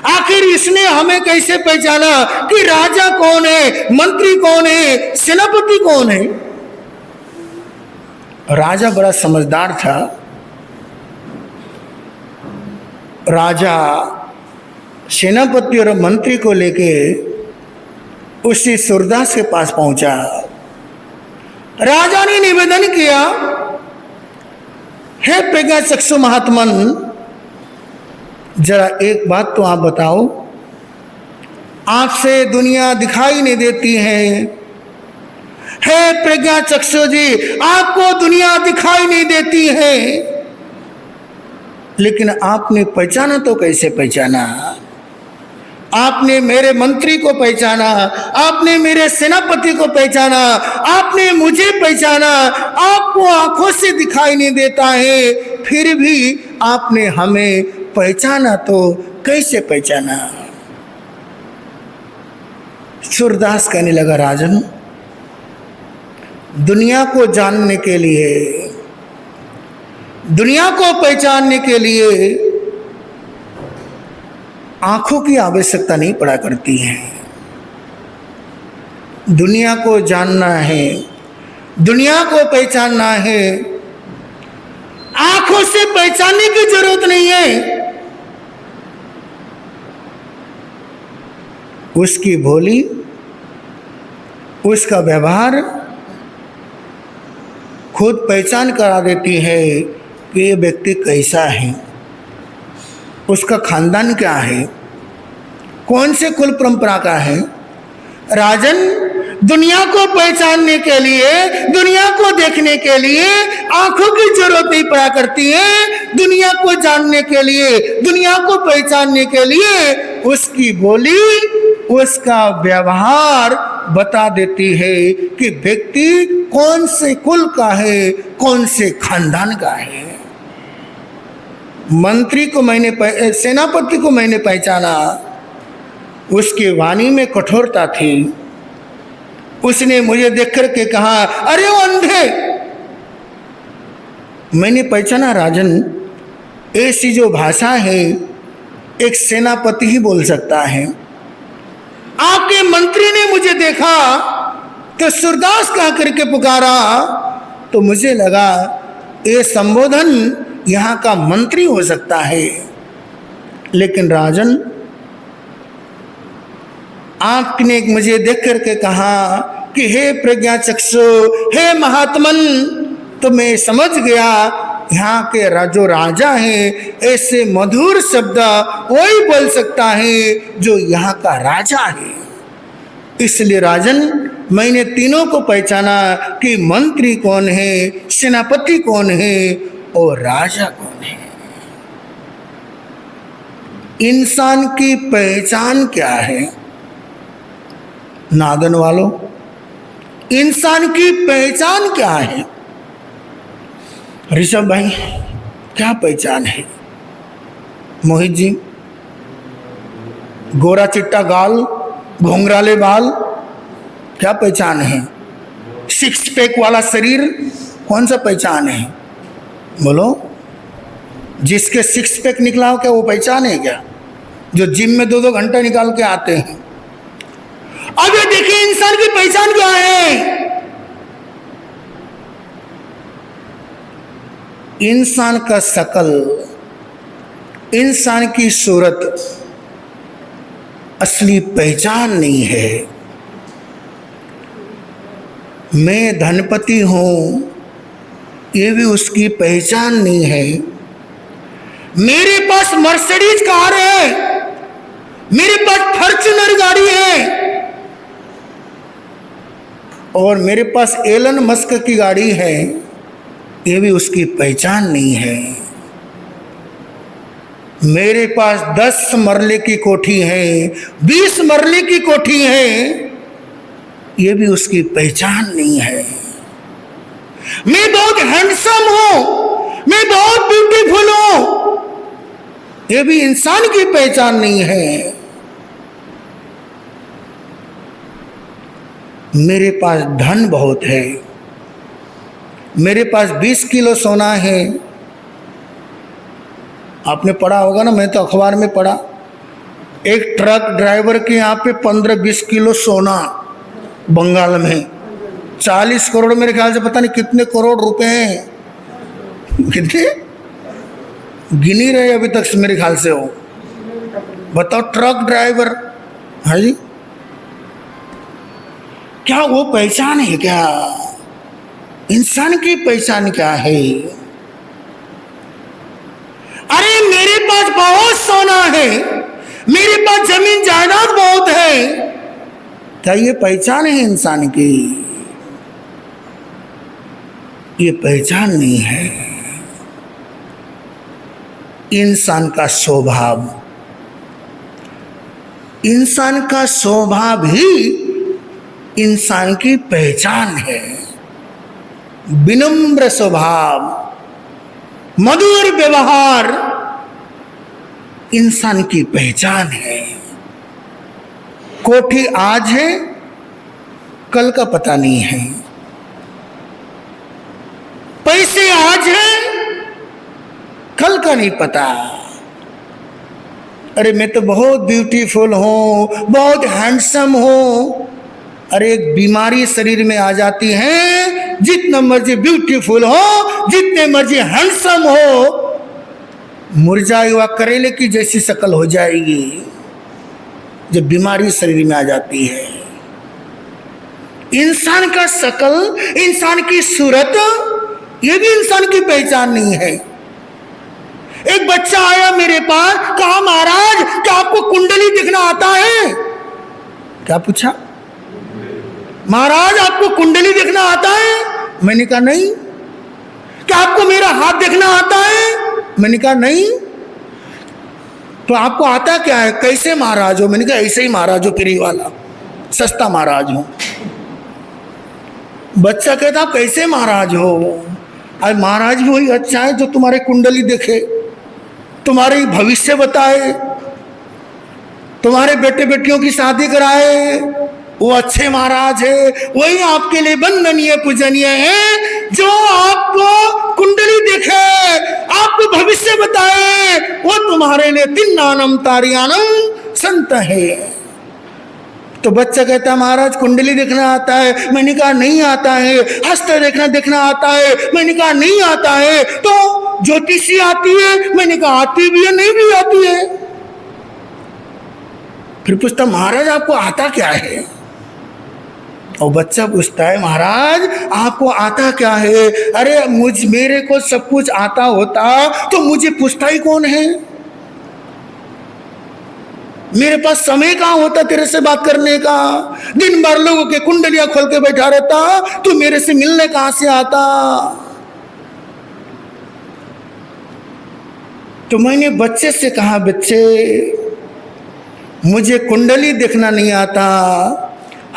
आखिर इसने हमें कैसे पहचाना कि राजा कौन है, मंत्री कौन है, सेनापति कौन है? राजा बड़ा समझदार था। राजा सेनापति और मंत्री को लेके उसी सूरदास के पास पहुंचा। राजा ने निवेदन किया, हे प्रज्ञा चक्षु महात्मन, जरा एक बात तो आप बताओ, आपसे दुनिया दिखाई नहीं देती है। हे प्रज्ञा चक्षु जी, आपको दुनिया दिखाई नहीं देती है, लेकिन आपने पहचाना तो कैसे पहचाना? आपने मेरे मंत्री को पहचाना, आपने मेरे सेनापति को पहचाना, आपने मुझे पहचाना, आपको आंखों से दिखाई नहीं देता है, फिर भी आपने हमें पहचाना तो कैसे पहचाना? सूरदास कहने लगा, राजन, दुनिया को जानने के लिए, दुनिया को पहचानने के लिए आंखों की आवश्यकता नहीं पड़ा करती है। दुनिया को जानना है, दुनिया को पहचानना है, आंखों से पहचानने की जरूरत नहीं है। उसकी बोली, उसका व्यवहार खुद पहचान करा देती है कि ये व्यक्ति कैसा है, उसका खानदान क्या है, कौन से कुल परंपरा का है। राजन, दुनिया को पहचानने के लिए, दुनिया को देखने के लिए आंखों की जरूरत नहीं पड़ा करती है। दुनिया को जानने के लिए, दुनिया को पहचानने के लिए उसकी बोली, उसका व्यवहार बता देती है कि व्यक्ति कौन से कुल का है, कौन से खानदान का है। मंत्री को मैंने, सेनापति को मैंने पहचाना, उसकी वाणी में कठोरता थी। उसने मुझे देख करके कहा, अरे वो अंधे। मैंने पहचाना, राजन, ऐसी जो भाषा है एक सेनापति ही बोल सकता है। आपके मंत्री ने मुझे देखा तो सूरदास कह करके पुकारा, तो मुझे लगा ये संबोधन यहाँ का मंत्री हो सकता है। लेकिन राजन, आपने मुझे देख करके कहा कि हे प्रज्ञा चक्षु, हे महात्मन, तो मैं समझ गया यहाँ के जो राजा हैं ऐसे मधुर शब्द वही बोल सकता है जो यहाँ का राजा है। इसलिए राजन, मैंने तीनों को पहचाना कि मंत्री कौन है, सेनापति कौन है और राजा कौन है। इंसान की पहचान क्या है? नागन वालों, इंसान की पहचान क्या है? ऋषभ भाई, क्या पहचान है? मोहित जी, गोरा चिट्टा गाल, घुंघराले बाल, क्या पहचान है? सिक्स पैक वाला शरीर, कौन सा पहचान है? बोलो। जिसके सिक्स पैक निकला हो क्या वो पहचान है क्या? जो जिम में 2-2 घंटा निकाल के आते हैं। अब ये देखिए इंसान की पहचान क्या है? इंसान का शकल, इंसान की सूरत असली पहचान नहीं है। मैं धनपति हूं, ये भी उसकी पहचान नहीं है। मेरे पास मर्सिडीज कार है, मेरे पास फॉर्च्यूनर गाड़ी है, और मेरे पास एलन मस्क की गाड़ी है, ये भी उसकी पहचान नहीं है। मेरे पास 10 मरले की कोठी है, 20 मरले की कोठी है, ये भी उसकी पहचान नहीं है। मैं बहुत हैंडसम हूं, मैं बहुत ब्यूटीफुल हूं, ये भी इंसान की पहचान नहीं है। मेरे पास धन बहुत है, मेरे पास 20 किलो सोना है। आपने पढ़ा होगा ना, मैं तो अखबार में पढ़ा, एक ट्रक ड्राइवर के यहाँ पे 15-20 किलो सोना बंगाल में, 40 करोड़, मेरे ख्याल से पता नहीं कितने करोड़ रुपए हैं, कितने गिनी रहे अभी तक मेरे ख्याल से हो। बताओ, ट्रक ड्राइवर। हाँ जी, क्या वो पहचान है क्या? इंसान की पहचान क्या है? अरे मेरे पास बहुत सोना है, मेरे पास जमीन जायदाद बहुत है, क्या ये पहचान है इंसान की? ये पहचान नहीं है। इंसान का स्वभाव, इंसान का स्वभाव ही इंसान की पहचान है। विनम्र स्वभाव, मधुर व्यवहार इंसान की पहचान है। कोठी आज है, कल का पता नहीं है। पैसे आज है, कल का नहीं पता। अरे मैं तो बहुत ब्यूटीफुल हूं, बहुत हैंडसम हूं। अरे एक बीमारी शरीर में आ जाती है, जितना मर्जी ब्यूटीफुल हो, जितने मर्जी हैंडसम हो, मुरझाई हुआ करेले की जैसी शक्ल हो जाएगी जब बीमारी शरीर में आ जाती है। इंसान का शक्ल, इंसान की सूरत, यह भी इंसान की पहचान नहीं है। एक बच्चा आया मेरे पास, कहा महाराज क्या आपको कुंडली दिखना आता है? क्या पूछा? महाराज आपको कुंडली देखना आता है? मैंने कहा नहीं। क्या आपको मेरा हाथ देखना आता है? मैंने कहा नहीं। तो आपको आता क्या है? कैसे महाराज हो? मैंने कहा ऐसे ही महाराज हो, फ्री वाला, सस्ता महाराज हो। बच्चा कहता आप कैसे महाराज हो? अरे महाराज भी वही अच्छा है जो तुम्हारे कुंडली देखे, तुम्हारे भविष्य बताए, तुम्हारे बेटे बेटियों की शादी कराए, वो अच्छे महाराज है। वही आपके लिए वंदनीय पूजनीय है जो आपको कुंडली दिखे, आपको भविष्य बताए, वो तुम्हारे लिए तिन्नानम तारियानम संत है। तो बच्चा कहता महाराज कुंडली देखना आता है? मैंने कहा नहीं आता है। हस्त देखना आता है? मैंने कहा नहीं आता है। तो ज्योतिषी आती है? मैंने कहा आती भी है, नहीं भी आती है। फिर पूछता महाराज आपको आता क्या है? और बच्चा पूछता है महाराज आपको आता क्या है? अरे मेरे को सब कुछ आता होता तो मुझे पूछता ही कौन है? मेरे पास समय कहाँ होता तेरे से बात करने का? दिन भर लोगों के कुंडलियां खोल के बैठा रहता, तू मेरे से मिलने कहाँ से आता? तो मैंने बच्चे से कहा, बच्चे मुझे कुंडली देखना नहीं आता,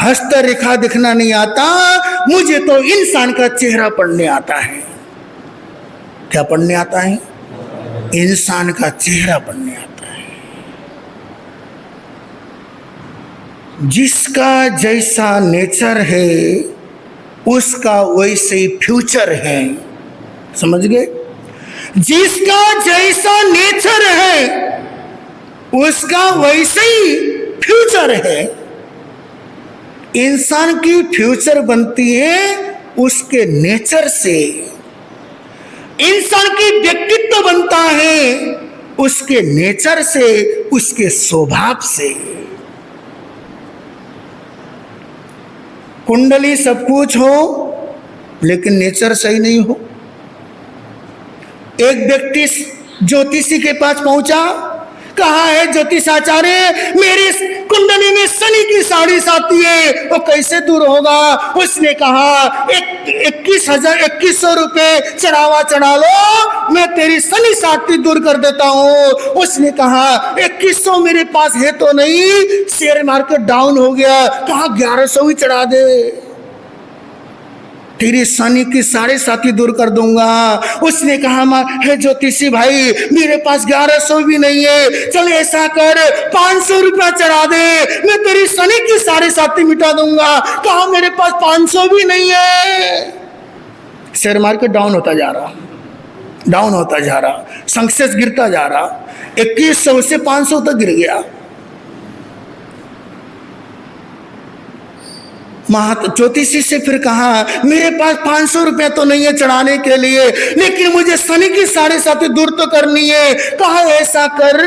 हस्तरेखा देखना नहीं आता, मुझे तो इंसान का चेहरा पढ़ने आता है। क्या पढ़ने आता है? इंसान का चेहरा पढ़ने आता है। जिसका जैसा नेचर है उसका वैसे ही फ्यूचर है। समझ गए? जिसका जैसा नेचर है उसका वैसे ही फ्यूचर है। इंसान की फ्यूचर बनती है उसके नेचर से, इंसान की व्यक्तित्व बनता है उसके नेचर से, उसके स्वभाव से। कुंडली सब कुछ हो लेकिन नेचर सही नहीं हो। एक व्यक्ति ज्योतिषी के पास पहुंचा, कहा है ज्योतिषाचार्य मेरी कुंडली में शनि की साड़िश आती है, वो कैसे दूर होगा? उसने कहा 2100 रुपए चढ़ावा चढ़ा लो, मैं तेरी शनि साड़ी दूर कर देता हूँ। उसने कहा 2100 मेरे पास है तो नहीं, शेयर मार्केट डाउन हो गया। कहा 1100 ही चढ़ा दे, तेरी शनि की 7.5 दूर कर दूंगा। उसने कहा हे ज्योतिषी भाई मेरे पास 1100 भी नहीं है, चल ऐसा कर 500 रुपया चढ़ा दे, मैं तेरी शनि की 7.5 मिटा दूंगा। कहा मेरे पास 500 भी नहीं है। शेयर मार्केट डाउन होता जा रहा, डाउन होता जा रहा, सक्सेस गिरता जा रहा, 2100 से 500 तक गिर गया। ज्योतिषी से फिर कहा मेरे पास 500 रुपया तो नहीं है चढ़ाने के लिए, लेकिन मुझे शनि की 7.5 दूर तो करनी है। कहा ऐसा कर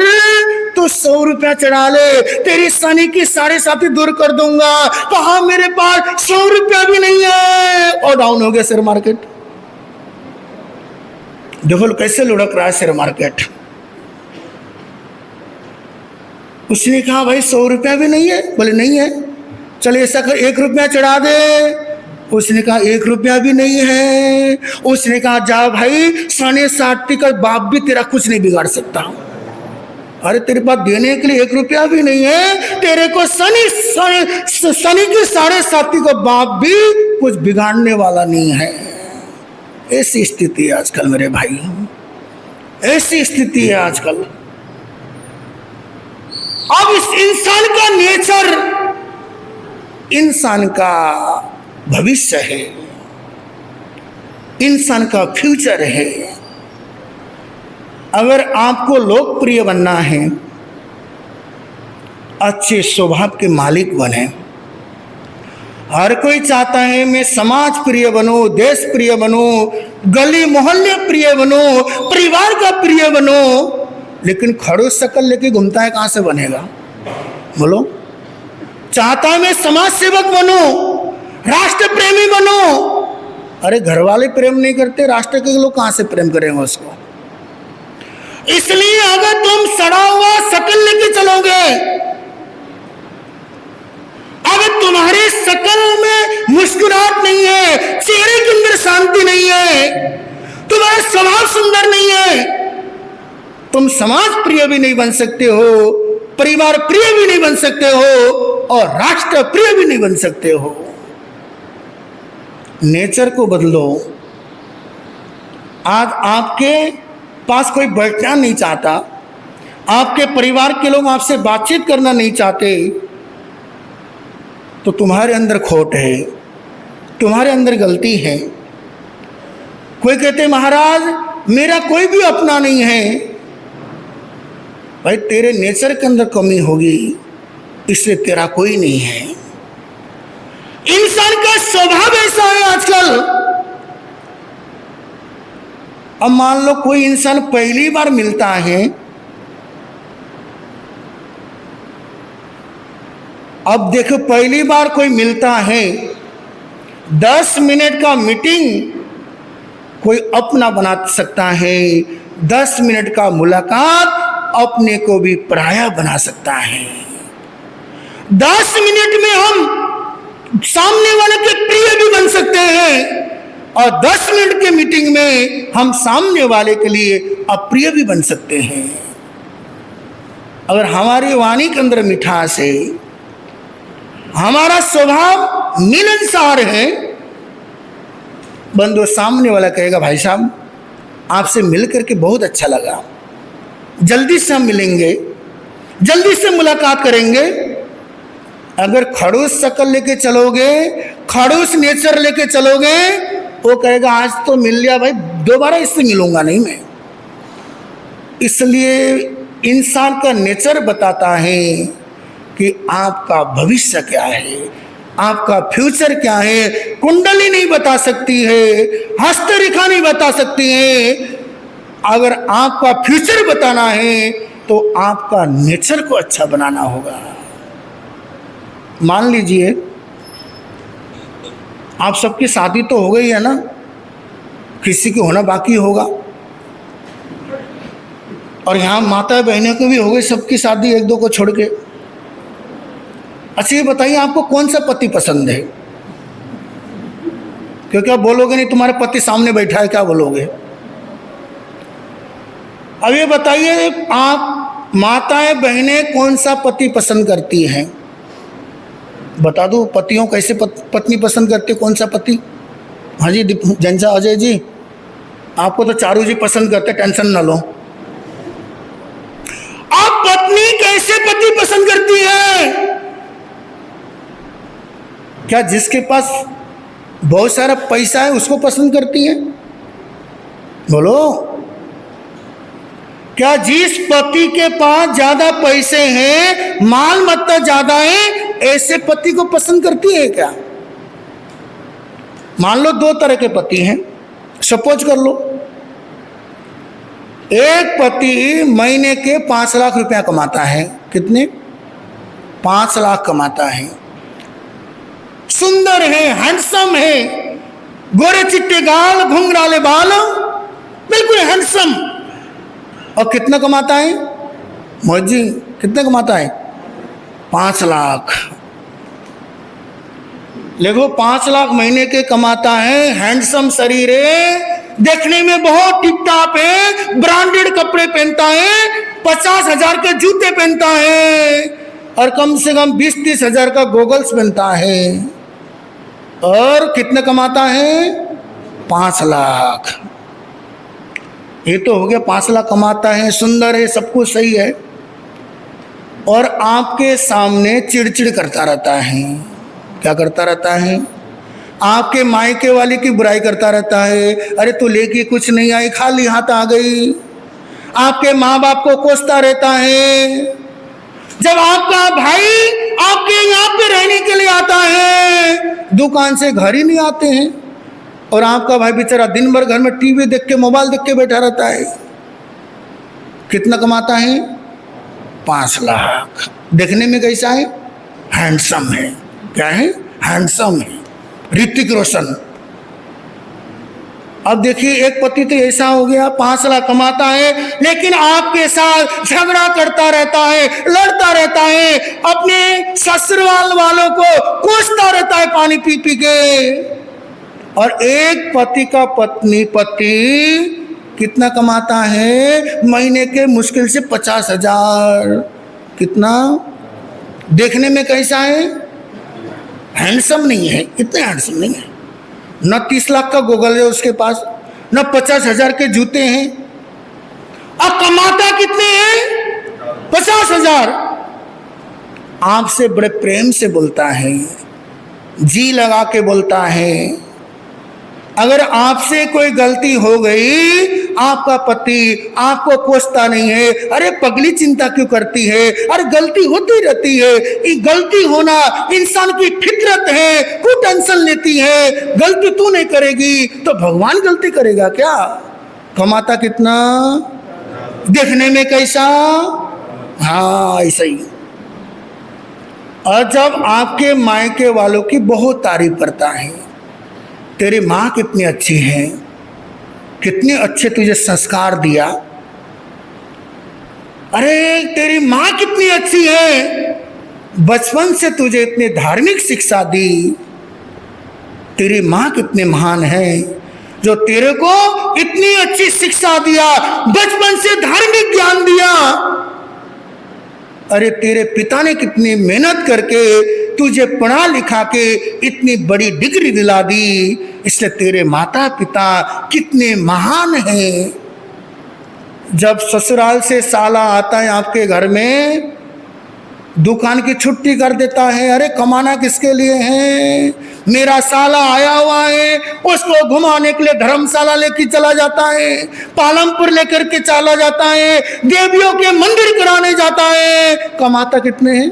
तो 100 रुपया चढ़ा ले, तेरी शनि की 7.5 दूर कर दूंगा। कहा मेरे पास 100 रुपया भी नहीं है, और डाउन हो गया शेयर मार्केट। देखो कैसे लुढ़क रहा है शेयर मार्केट। उसने कहा भाई 100 रुपया भी नहीं है? बोले नहीं है। चले ऐसा कर 1 रुपया चढ़ा दे। उसने कहा 1 रुपया भी नहीं है। उसने कहा जा भाई 7.5 का बाप भी तेरा कुछ नहीं बिगाड़ सकता। अरे तेरे पास देने के लिए 1 रुपया भी नहीं है, तेरे को शनि की 7.5 का बाप भी कुछ बिगाड़ने वाला नहीं है। ऐसी स्थिति है आजकल मेरे भाई, ऐसी स्थिति है आजकल। अब इस इंसान का नेचर इंसान का भविष्य है, इंसान का फ्यूचर है। अगर आपको लोकप्रिय बनना है, अच्छे स्वभाव के मालिक बने, हर कोई चाहता है मैं समाज प्रिय बनूं, देश प्रिय बनूं, गली मोहल्ले प्रिय बनूं, परिवार का प्रिय बनूं, लेकिन खड़ूस शक्ल लेके घूमता है, कहां से बनेगा? बोलो। चाहता है मैं समाज सेवक बनूं, राष्ट्र प्रेमी बनूं। अरे घर वाले प्रेम नहीं करते, राष्ट्र के लोग कहां से प्रेम करेंगे उसको? इसलिए अगर तुम सड़ा हुआ शक्ल लेके चलोगे, अगर तुम्हारी शक्ल में मुस्कुराहट नहीं है, चेहरे के अंदर शांति नहीं है, तुम्हारा स्वभाव सुंदर नहीं है, तुम समाज प्रिय भी नहीं बन सकते हो, परिवार प्रिय भी नहीं बन सकते हो, और राष्ट्र प्रिय भी नहीं बन सकते हो। नेचर को बदलो। आज आपके पास कोई बैठना नहीं चाहता, आपके परिवार के लोग आपसे बातचीत करना नहीं चाहते, तो तुम्हारे अंदर खोट है, तुम्हारे अंदर गलती है। कोई कहते महाराज मेरा कोई भी अपना नहीं है। भाई तेरे नेचर के अंदर कमी होगी, इससे तेरा कोई नहीं है। इंसान का स्वभाव ऐसा है आजकल। अब मान लो कोई इंसान पहली बार मिलता है, अब देखो पहली बार कोई मिलता है, 10 मिनट का मीटिंग कोई अपना बना सकता है, 10 मिनट का मुलाकात अपने को भी पराया बना सकता है। 10 मिनट में हम सामने वाले के प्रिय भी बन सकते हैं, और 10 मिनट की मीटिंग में हम सामने वाले के लिए अप्रिय भी बन सकते हैं। अगर हमारी वाणी के अंदर मिठास है, हमारा स्वभाव मिलनसार है, बंदो सामने वाला कहेगा भाई साहब आपसे मिल करके बहुत अच्छा लगा, जल्दी से हम मिलेंगे, जल्दी से मुलाकात करेंगे। अगर खड़ूस शक्ल लेके चलोगे, खड़ूस नेचर लेके चलोगे, वो कहेगा आज तो मिल लिया भाई, दोबारा इससे मिलूंगा नहीं मैं। इसलिए इंसान का नेचर बताता है कि आपका भविष्य क्या है, आपका फ्यूचर क्या है। कुंडली नहीं बता सकती है, हस्तरेखा नहीं बता सकती है। अगर आपका फ्यूचर बताना है तो आपका नेचर को अच्छा बनाना होगा। मान लीजिए आप सबकी शादी तो हो गई है ना, किसी की होना बाकी होगा, और यहाँ माता बहनों की भी हो गई सबकी शादी, एक दो को छोड़ के। अच्छा ये बताइए आपको कौन सा पति पसंद है? क्योंकि आप बोलोगे नहीं तुम्हारे पति सामने बैठा है, क्या बोलोगे? अब ये बताइए आप माताएं बहनें कौन सा पति पसंद करती हैं? बता दो पतियों कैसे पत्नी पसंद करते, कौन सा पति? हाँ जी जंजा अजय जी, आपको तो चारू जी पसंद करते, टेंशन ना लो। आप पत्नी कैसे पति पसंद करती है? क्या जिसके पास बहुत सारा पैसा है उसको पसंद करती है? बोलो। क्या जिस पति के पास ज्यादा पैसे हैं, माल मत्ता ज्यादा है, ऐसे पति को पसंद करती है क्या? मान लो दो तरह के पति हैं, सपोज कर लो। एक पति महीने के 5 लाख रुपया कमाता है। कितने? 5 लाख कमाता है, सुंदर है, हैंडसम है, गोरे चिट्टे गाल, घुंघराले बाल, बिल्कुल हैंडसम। और कितना कमाता है? मोहित जी कितना कमाता है? 5 लाख। देखो 5 लाख महीने के कमाता है, हैंडसम शरीर है, देखने में बहुत टिप टॉप है, ब्रांडेड कपड़े पहनता है, 50,000 के जूते पहनता है, और कम से कम 20-30 हजार का गोगल्स पहनता है। और कितना कमाता है? 5 लाख। ये तो हो गया 5 लाख कमाता है, सुंदर है, सब कुछ सही है, और आपके सामने चिड़चिड़ करता रहता है। क्या करता रहता है? आपके मायके वाले की बुराई करता रहता है। अरे तू लेके कुछ नहीं आई, खाली हाथ आ गई। आपके माँ बाप को कोसता रहता है। जब आपका भाई आपके यहाँ पे रहने के लिए आता है, दुकान से घर ही नहीं आते हैं, और आपका भाई बेचारा दिन भर घर में टीवी देख के, मोबाइल देख के बैठा रहता है। कितना कमाता है? 5 लाख। देखने में कैसा है? हैंडसम है। क्या है? हैंडसम है, ऋतिक रोशन। अब देखिए एक पति तो ऐसा हो गया 5 लाख कमाता है, लेकिन आपके साथ झगड़ा करता रहता है, लड़ता रहता है, अपने ससुराल वालों को कोसता रहता है पानी पी पी के। और एक पति का पति कितना कमाता है? महीने के मुश्किल से 50,000। कितना? देखने में कैसा है? हैंडसम नहीं है, इतना हैंडसम नहीं है। न 30 लाख का गोगल है उसके पास, न 50,000 के जूते हैं, और कमाता कितने हैं? 50,000। आपसे बड़े प्रेम से बोलता है, जी लगा के बोलता है। अगर आपसे कोई गलती हो गई, आपका पति आपको कोसता नहीं है, अरे पगली चिंता क्यों करती है, अरे गलती होती रहती है, ये गलती होना इंसान की फितरत है, क्यों टेंशन लेती है, गलती तू नहीं करेगी तो भगवान गलती करेगा क्या? कमाता कितना? देखने में कैसा? हाँ ऐसा ही। और जब आपके मायके वालों की बहुत तारीफ करता है, तेरी माँ कितनी अच्छी है, कितने अच्छे तुझे संस्कार दिया, अरे तेरी माँ कितनी अच्छी है, बचपन से तुझे इतनी धार्मिक शिक्षा दी, तेरी माँ कितने महान है, जो तेरे को इतनी अच्छी शिक्षा दिया, बचपन से धार्मिक ज्ञान दिया। अरे तेरे पिता ने कितनी मेहनत करके तुझे पढ़ा लिखा के इतनी बड़ी डिग्री दिला दी, इसलिए तेरे माता पिता कितने महान हैं। जब ससुराल से साला आता है आपके घर में, दुकान की छुट्टी कर देता है। अरे कमाना किसके लिए है? मेरा साला आया हुआ है, उसको घुमाने के लिए धर्मशाला लेके चला जाता है, पालमपुर लेकर के चला जाता है, देवियों के मंदिर कराने जाता है। कमाता कितने हैं?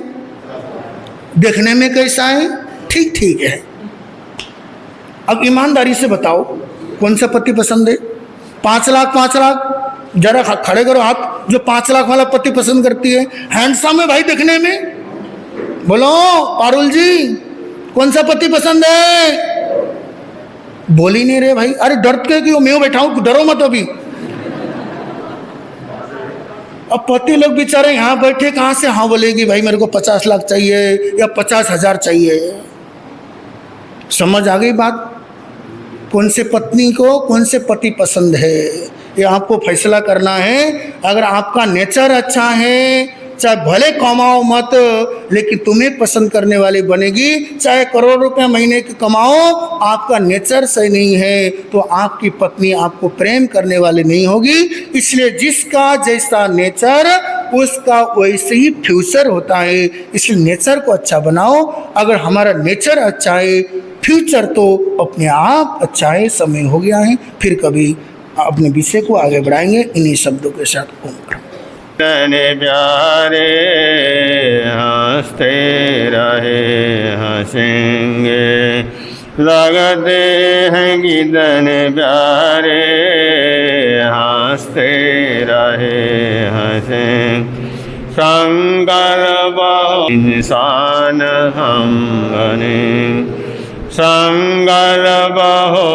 देखने में कैसा है? ठीक ठीक है। अब ईमानदारी से बताओ कौन सा पति पसंद है? 5 लाख 5 लाख, जरा खड़े करो हाथ जो 5 लाख वाला पति पसंद करती है। हैंडसम है भाई देखने में, बोलो पारुल जी कौन सा पति पसंद है? बोल ही नहीं रहे भाई। अरे डरते के क्यों? मैं बैठा हूं, डरो मत अभी। अब पति लोग बेचारे यहाँ बैठे कहां से हाँ बोलेगी भाई मेरे को 50 लाख चाहिए या 50,000 चाहिए। समझ आ गई बात? कौन से पत्नी को कौन से पति पसंद है ये आपको फैसला करना है। अगर आपका नेचर अच्छा है, चाहे भले कमाओ मत, लेकिन तुम्हें पसंद करने वाली बनेगी। चाहे करोड़ रुपए महीने की कमाओ, आपका नेचर सही नहीं है तो आपकी पत्नी आपको प्रेम करने वाली नहीं होगी। इसलिए जिसका जैसा नेचर उसका वैसे ही फ्यूचर होता है। इसलिए नेचर को अच्छा बनाओ। अगर हमारा नेचर अच्छा है, फ्यूचर तो अपने आप अच्छा है। समय हो गया है, फिर कभी अपने विषय को आगे बढ़ाएंगे इन्हीं शब्दों के साथ। ओम तने प्यारे हंसते रहे हंसेंगे, लगते हैं कि तने प्यारे हंसते रहे हंसेंगे। संकल्प इंसान हम बने, संकल्प हो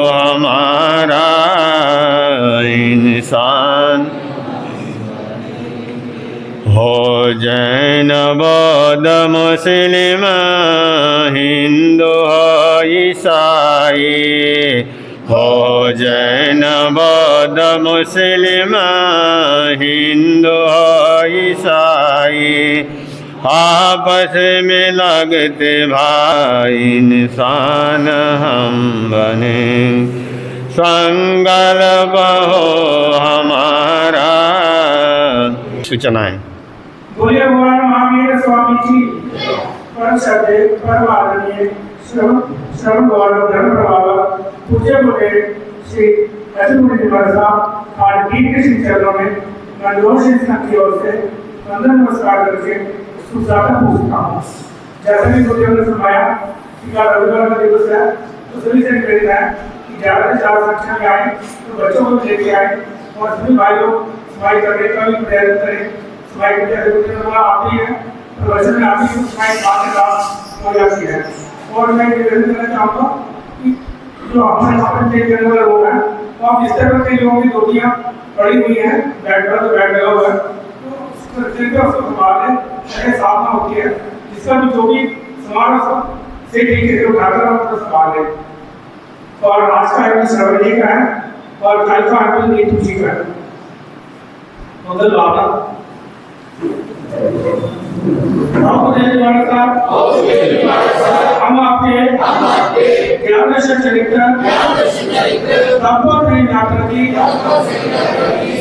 हमारा इंसान। हो जैन बौद्ध मुस्लिम हिंदू हो ईसाई, हो जैन बौद्ध मुस्लिम हिंदू हो ईसाई, आपस में लगते भाई इंसान हम बने। संकल्प हो हमारा। सूचनाएं। बोलिए भगवान महावीर स्वामी जी परम श्रद्धेय परम आदरणीय श्रवण गौरव धर्म प्रभावक पूज्य मुझे श्री अजय मुनि साहब आज के श्री चरणों में नंदोष संघ की ओर से वंदन नमस्कार करके सुस्वागत पूछता हूँ। जैसे भी गुरुदेव ने फरमाया कि कल रविवार का दिवस है, तो सभी से निवेदन है कि ज़्यादा से ज़्यादा संख्या में आए, तो बच्चों को लेके आए और सभी भाई लोग सफाई करने का भी प्रयास करें। सफाई करते हैं आप ही है, प्रवचन में आप ही सफाई खाने का हो जाती है। और मैं निवेदन करना चाहूँगा कि जो हमारे सामने चेक करने वाले लोग हैं, तो आप इस तरह के लोगों की धोतियाँ पड़ी हुई हैं, बैठ लगा हुआ है, तो उसको संभाल लें, साफ ना होती है। जिसका भी जो भी सामान से ठीक है उठाकर उसको संभाल लें। और आज का आयोजन श्रवण का है और कल का आयोजन नीतू जी का है। मंगल बाबा हम आपके ज्ञान दर्शन चरित्र तत्व नाटक की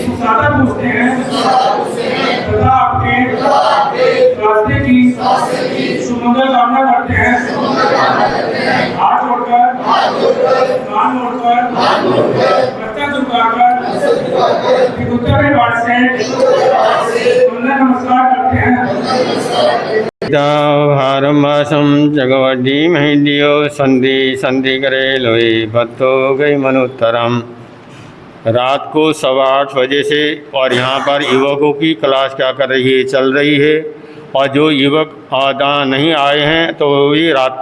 सुसादा पूछते हैं तथा आपके रास्ते की सुमंगल कामना करते हैं। हाथ जोड़कर कान मोड़कर मत्था झुकाकर उत्तर बाण से नमस्कार करते हैं। भारमासम जगवडी महिडियो संधि संधि करे लोई भत्तो गई मनोत्तरम। रात को 8:15 बजे से और यहाँ पर युवकों की क्लास क्या कर रही है, चल रही है। और जो युवक नहीं आए हैं तो भी रात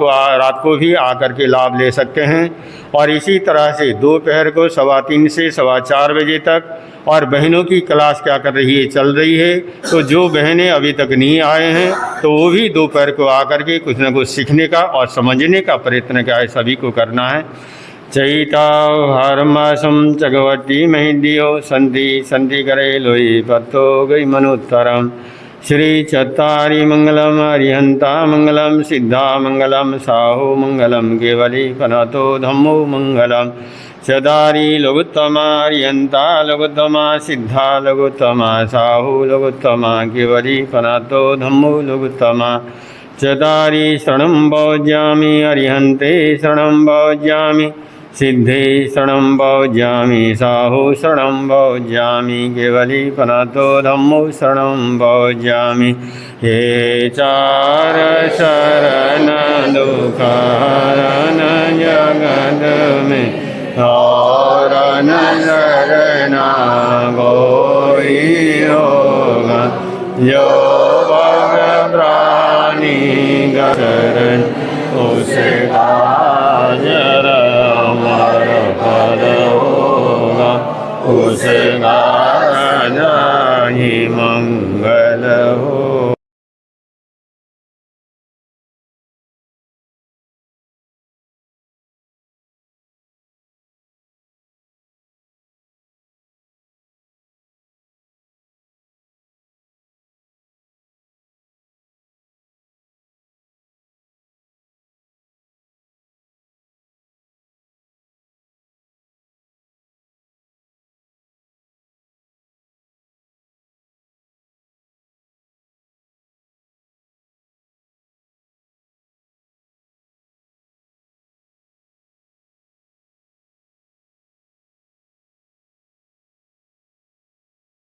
को भी आकर के लाभ ले सकते हैं। और इसी तरह से दोपहर को 3:15 से 4:15 बजे तक और बहनों की क्लास क्या कर रही है, चल रही है। तो जो बहनें अभी तक नहीं आए हैं तो वो भी दोपहर को आकर के कुछ न कुछ सीखने का और समझने का प्रयत्न क्या है सभी को करना है। चैता हरमासम चगवटी महिदियो संधि संधि करे लोई पत्तो गई मनुत्तरम श्री चत्तारी मंगलम अरिहंता मंगलम सिद्धा मंगलम साहु मंगलम केवली पनतो धम्मो मंगलम चदारी लघुत्तमा अरिहंता लघुत्तमा सिद्धा लघुत्तमा साहु लघुत्तमा केवली पनतो धम्मो लघुत्तमा चदारी शरणं भोज्यामि अरिहन्ते शरणं भोज्यामि सिद्धे शरणं भोज्यामि साहु शरणं भोज्यामि केवली पनतो धम्मो शरणं भोज्यामि ये चार शरण दुःखहरण जगत में और न शरणा कोई होगा जो भगवानी शरण उसका जरा अमर पद होगा उसका जाहि मंगल हो।